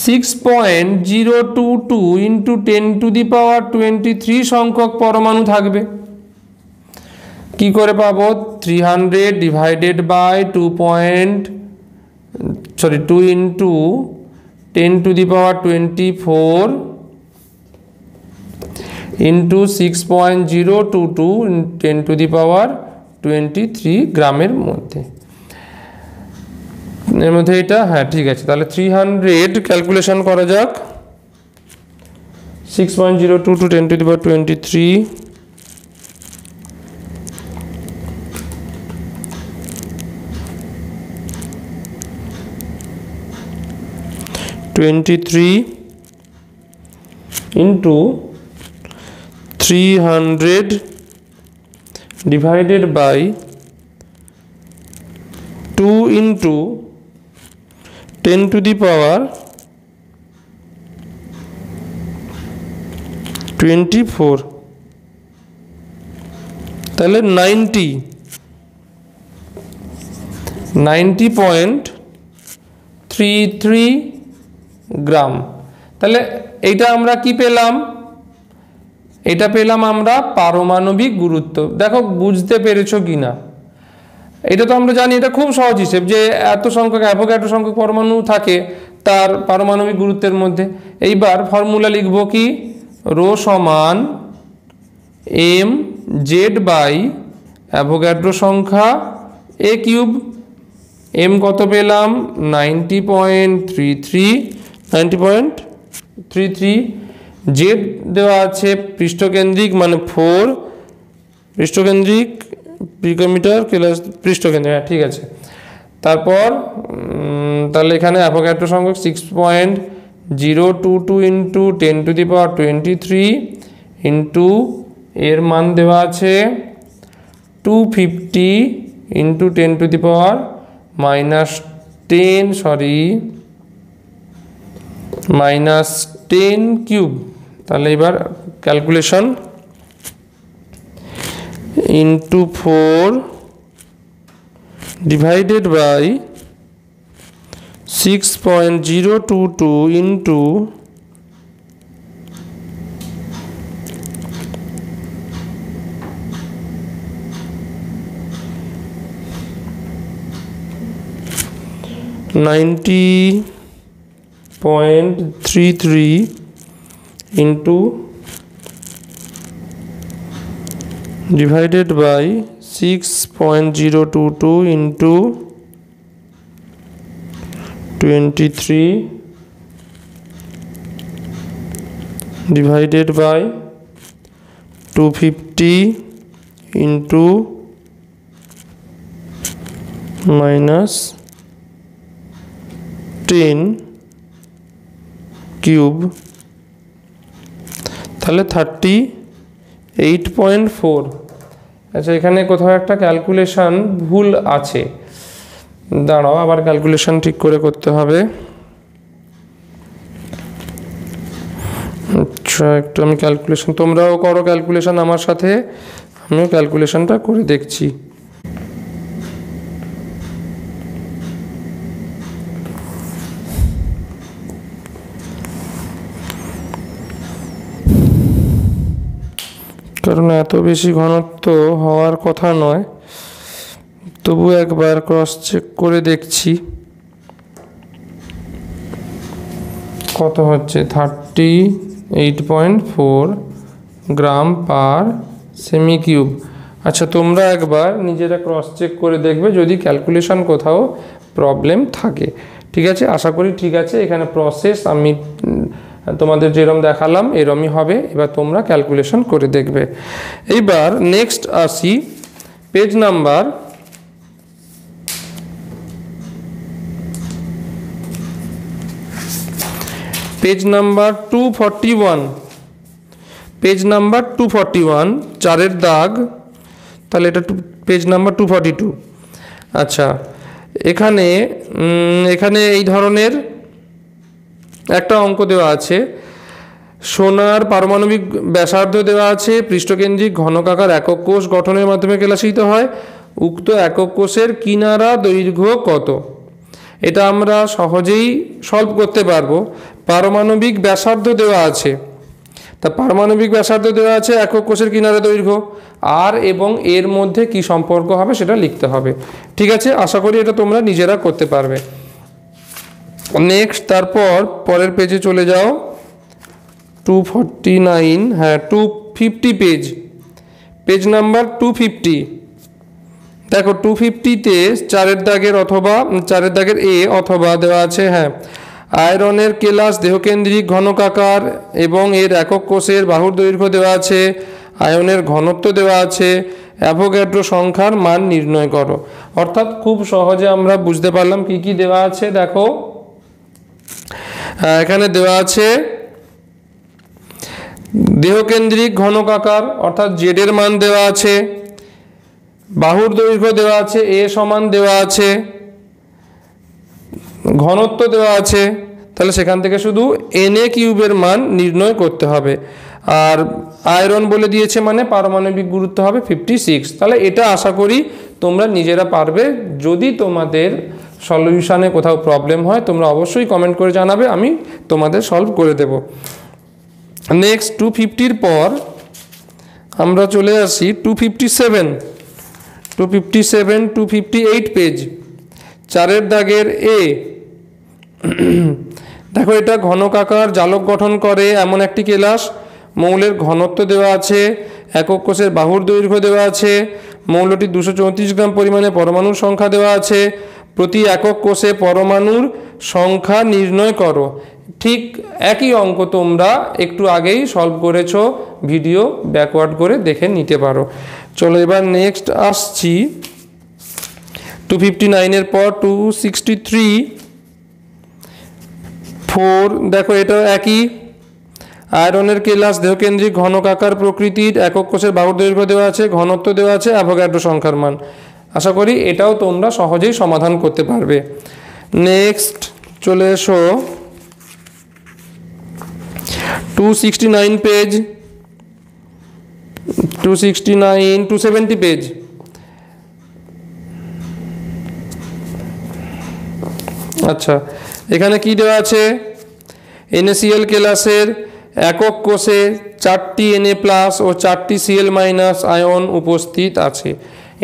6.022 ইন্টু 10 টু দি পাওয়ার 23 সংখ্যক পরমাণু থাকবে। কি করে পাবো? 300 divided by 2 into 10 to the power 24 into 6.022 10 to the power 23 গ্রামের মধ্যে। এর মধ্যে এটা, হ্যাঁ ঠিক আছে। তাহলে 300 ক্যালকুলেশন করা যাক। 6.022 10 to the power 23 into 300 divided by 2 into 10 to the power 24, তাহলে 90.33 গ্রাম। তাহলে এইটা আমরা কি পেলাম? এটা পেলাম আমরা পারমাণবিক গুরুত্ব। দেখো বুঝতে পেরেছো কিনা? এটা তো আমরা জানি, এটা খুব সহজ হিসেব যে এত সংখ্যক অ্যাভোগাড্রো সংখ্যক পরমাণু থাকে তার পারমাণবিক গুরুত্বের মধ্যে। এইবার ফর্মুলা লিখব কি, রো সমান এম জেড বাই অ্যাভোগাড্রো সংখ্যা এ কিউব। এম কত পেলাম? 90.33। জেড দেওয়া আছে পৃষ্ঠকেন্দ্রিক মানে 4, পৃষ্ঠকেন্দ্রিক পিকোমিটার প্লাস পৃষ্ঠকেন্দ্রিক, হ্যাঁ ঠিক আছে। তারপর তাহলে এখানে অ্যাভোগাড্রো সংখ্যক 6.022 into 10 to the power 23 into এর মান দেওয়া আছে 250 into 10 to the power -10 cube. তাহলে এবার calculation, into 4 divided by 6.022 into 90.33 into divided by 6.022 into 23 divided by 250 into -10 cube, তাহলে 38.4। আচ্ছা এখানে কোথাও একটা ক্যালকুলেশন ভুল আছে, দাঁড়াও আবার ক্যালকুলেশন ঠিক করে করতে হবে। আচ্ছা একটু আমি ক্যালকুলেশন, তোমরাও করো ক্যালকুলেশন আমার সাথে, আমিও ক্যালকুলেশনটা করে দেখছি। কারণ এত বেশি ঘনত্ব হওয়ার কথা নয়, তবু একবার ক্রস চেক করে দেখছি কত হচ্ছে। 38.4 গ্রাম পার সেমি কিউব। আচ্ছা তোমরা একবার নিজেরা ক্রস চেক করে দেখবে যদি ক্যালকুলেশন কোথাও প্রবলেম থাকে। ঠিক আছে, আশা করি ঠিক আছে। এখানে প্রসেস আমি তোমাদের যেরকম দেখালাম এরমই হবে, এবার তোমরা ক্যালকুলেশন করে দেখবে। এইবার নেক্সট আসি পেজ নাম্বার 241। পেজ নাম্বার 241, 4-এর দাগ, তাহলে এটা পেজ নাম্বার 242। আচ্ছা এখানে এই ধরনের একটা অঙ্ক দেওয়া আছে। সোনার পারমাণবিক ব্যাসার্ধ দেওয়া আছে, পৃষ্ঠকেন্দ্রিক ঘনকাকার একক কোষ গঠনের মাধ্যমে কেলাসিত হয়, উক্ত একক কোষের কিনারা দৈর্ঘ্য কত? এটা আমরা সহজেই সলভ করতে পারবো। পারমাণবিক ব্যাসার্ধ দেওয়া আছে, তা পারমাণবিক ব্যাসার্ধ দেওয়া আছে, একক কোষের কিনারা দৈর্ঘ্য, আর এবং এর মধ্যে কি সম্পর্ক হবে সেটা লিখতে হবে। ঠিক আছে, আশা করি এটা তোমরা নিজেরা করতে পারবে। নেক্সট তারপর পরের পেজে চলে যাও, 249, হ্যাঁ 250 পেজ নাম্বার 250। দেখো 250-তে 4-এর দাগের অথবা 4-এর দাগের এ অথবা দেওয়া আছে, হ্যাঁ আয়রনের কেলাস দেহকেন্দ্রিক ঘনকাকার এবং এর একক কোষের বাহুর দৈর্ঘ্য দেওয়া আছে, আয়নের ঘনত্ব দেওয়া আছে, অ্যাভোগাড্রো সংখ্যার মান নির্ণয় করো। অর্থাৎ খুব সহজে আমরা বুঝতে পারলাম কি কি দেওয়া আছে। দেখো এখানে দেওয়া আছে দেহকেন্দ্রিক ঘনকাকার অর্থাৎ জেড এর মান দেওয়া আছে, বাহুর দৈর্ঘ্য দেওয়া আছে এ সমান দেওয়া আছে, ঘনত্ব দেওয়া আছে, তাহলে সেখান থেকে শুধু Na কিউবের মান নির্ণয় করতে হবে। আর আয়রন বলে দিয়েছে মানে পারমাণবিক গুরুত্ব হবে 56। তাহলে এটা আশা করি তোমরা নিজেরা পারবে। যদি তোমাদের সলিউশনে কোথাও প্রবলেম হয় তোমরা অবশ্যই কমেন্ট করে জানাবে, আমি তোমাদের সলভ করে দেব। নেক্সট 250 পর আমরা চলে আসি 257, 258 পেজ, 4 দাগের এ। দেখো এটা ঘনকাকার জালক গঠন করে এমন একটি কেলাস, মৌলের ঘনত্ব দেওয়া আছে, একক কোষের বাহুর দৈর্ঘ্য দেওয়া আছে, মৌলটি 234 গ্রাম পরিমাণে পরমাণুর সংখ্যা দেওয়া আছে, প্রতি একক কোষে পরমাণুর সংখ্যা নির্ণয় করো। ঠিক একই অঙ্ক তোমরা একটু আগেই সলভ করেছো, ভিডিও ব্যাকওয়ার্ড করে দেখে নিতে পারো। চলো এবার নেক্সট আসছি 259 এর পর 263। দেখো এটা একই, আয়রনের কেলাস, দেহকেন্দ্রিক ঘনকাকার প্রকৃতির, একক কোষের বাহুর দৈর্ঘ্য দেওয়া আছে, ঘনত্ব দেওয়া আছে, অ্যাভোগাড্রো সংখ্যার মান। আশা করি এটাও তোমরা সহজেই সমাধান করতে পারবে। নেক্সট চলে এসো 269 পেজ, 270 পেজ। আচ্ছা, এখানে কি দেওয়া আছে? NaCl কেলাসের একক কোষে 4টি Na+ ও 4টি Cl- আয়ন উপস্থিত আছে।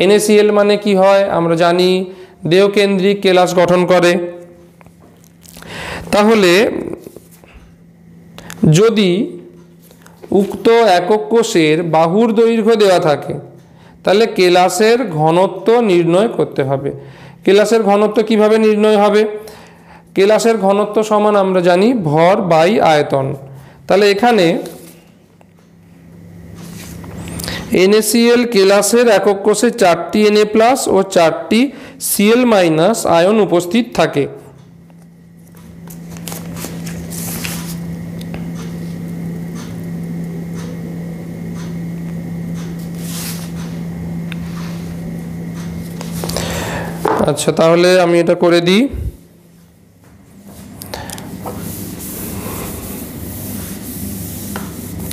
NaCl মানে কি হয় আমরা জানি, দেহকেন্দ্রিক কেলাস গঠন করে। তাহলে যদি উক্ত একক কোষের বাহুর দৈর্ঘ্য দেওয়া থাকে তাহলে কেলাসের ঘনত্ব নির্ণয় করতে হবে। কেলাসের ঘনত্ব কিভাবে নির্ণয় হবে? কেলাসের ঘনত্ব সমান আমরা জানি ভর বাই আয়তন। তাহলে এখানে NaCl কেলাসের একক কোষে 4টি Na+ ও 4টি Cl- আয়ন উপস্থিত থাকে। আচ্ছা, তাহলে আমি এটা করে দিই।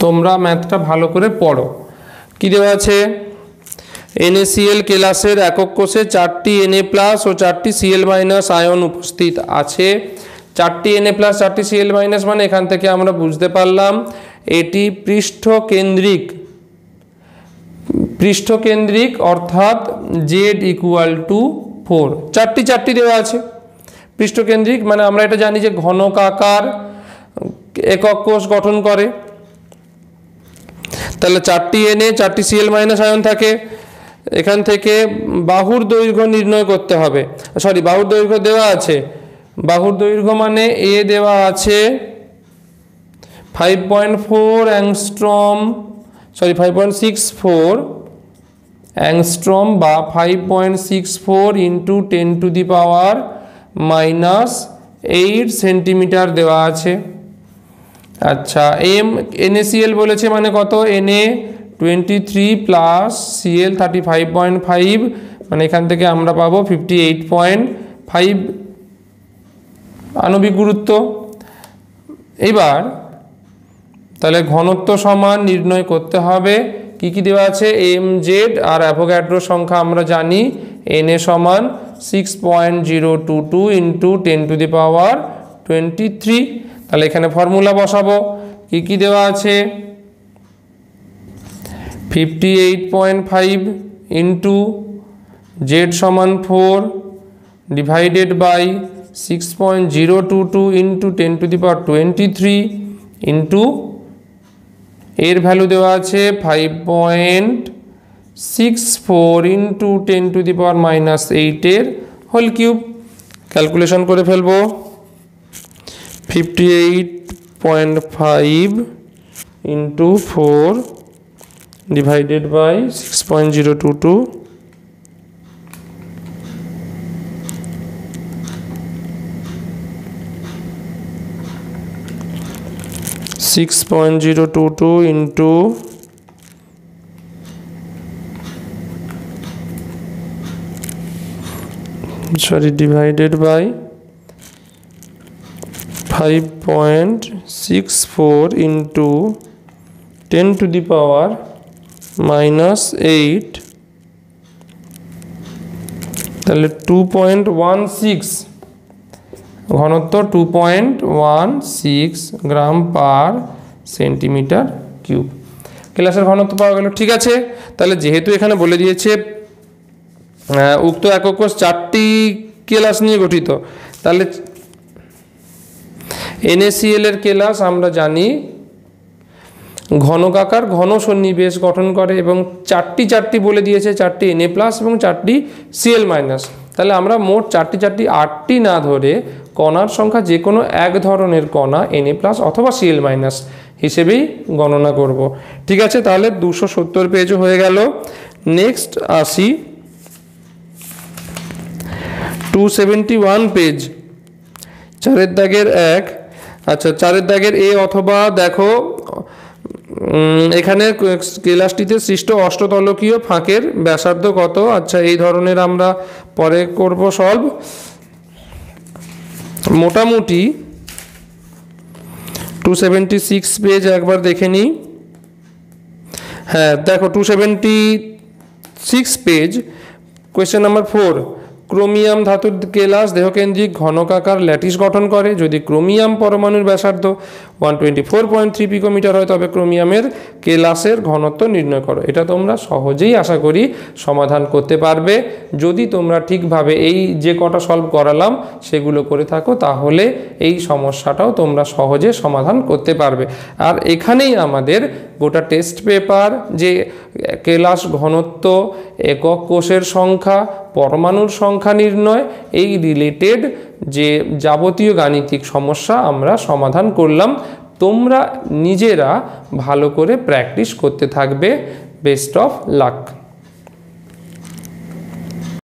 তোমরা ম্যাথটা ভালো করে পড়ো। কি দেওয়া আছে? NaCl কেলাসের একক কোষে 4টি Na+ ও 4টি Cl- আয়ন উপস্থিত আছে। 4টি Na+ 4টি Cl- মানে এখান থেকে আমরা বুঝতে পারলাম এটি পৃষ্ঠকেন্দ্রিক অর্থাৎ Z = 4। 4টি দেওয়া আছে। পৃষ্ঠকেন্দ্রিক মানে আমরা এটা জানি যে ঘনকাকার একক কোষ গঠন করে। তাহলে 4টি Na 4টি Cl- আয়ন থাকে। এখান থেকে বাহুর দৈর্ঘ্য নির্ণয় করতে হবে। বাহুর দৈর্ঘ্য দেওয়া আছে। বাহুর দৈর্ঘ্য মানে এ দেওয়া আছে 5.4 অ্যাংস্ট্রম, 5.64 অ্যাংস্ট্রম বা 5.64 × 10⁻⁻8 সেন্টিমিটার দেওয়া আছে। আচ্ছা, NaCl বলেছে মানে কত? Na 23 + Cl 35.5 মানে এখান থেকে আমরা পাবো 58.5 আণবিক গুরুত্ব। এবার তাহলে ঘনত্ব সমান নির্ণয় করতে হবে। কি কি দেওয়া আছে? Mz আর অ্যাভোগাড্রো সংখ্যা আমরা জানি Na সমান 6.022 × 10⁻23। তাহলে এখানে ফর্মুলা বসাবো। কি কি দেওয়া আছে? 58.5 × Z সমান 4 ডিভাইডেড বাই 6.022 × 10⁻23 ইন্টু এর ভ্যালু দেওয়া আছে 5.64 × 10⁻⁻8 এর হোল কিউব। ক্যালকুলেশন করে ফেলবো। 58.5 × 4 divided by 6.022 8 6.022 into divided by 5.64 into 10 to the power minus 8, তাহলে 2.16 ঘনত্ব 2.16 গ্রাম পার সেন্টিমিটার কিউব কেলাসের ঘনত্ব পাওয়া গেল। ঠিক আছে, তাহলে যেহেতু এখানে বলে দিয়েছে উক্ত একক কোষ 4টি কেলাস নিয়ে গঠিত, তাহলে NaCl এর কেলাস আমরা জানি ঘনকাকার ঘন সন্নিবেশ গঠন করে এবং 4টি বলে দিয়েছে, 4টি Na+ এবং 4টি Cl-। তাহলে আমরা মোট 4টি 8টি না ধরে কণার সংখ্যা যে কোনো এক ধরনের কণা Na+ অথবা Cl- হিসেবেই গণনা করব। ঠিক আছে, তাহলে 270 পেজও হয়ে গেল। নেক্সট আসি 271 পেজ, 4 দাগের 1। আচ্ছা, 4 দাগের A অথবা দেখো এখানে কেলাসটিতে সৃষ্ট অষ্টতলকীয় ফাঁকের ব্যাসার্ধ কত। আচ্ছা, এই ধরনের আমরা পরে করব সলভ। মোটামুটি 276 পেজ একবার দেখে নিই। হ্যাঁ দেখো 276 পেজ, কোয়েশ্চেন নাম্বার 4, ক্রোমিয়াম ধাতুর কেলাস দেহকেন্দ্রিক ঘনকাকার ল্যাটিস গঠন করে। যদি ক্রোমিয়াম পরমাণুর ব্যাসার্ধ 124.3 পিকোমিটার হয় তবে ক্রোমিয়ামের কেলাসের ঘনত্ব নির্ণয় করো। এটা তোমরা সহজেই আশা করি সমাধান করতে পারবে। যদি তোমরা ঠিকভাবে এই যে কটা সলভ করালাম সেগুলো করে থাকো তাহলে এই সমস্যাটাও তোমরা সহজে সমাধান করতে পারবে। আর এখানেই আমাদের গোটা টেস্ট পেপার যে কেলাস ঘনত্ব, একক কোষের সংখ্যা, পরমাণুর সংখ্যা নির্ণয়, এই রিলেটেড যে যাবতীয় গাণিতিক সমস্যা আমরা সমাধান করলাম। তোমরা নিজেরা ভালো করে প্র্যাকটিস করতে থাকবে। Best of luck.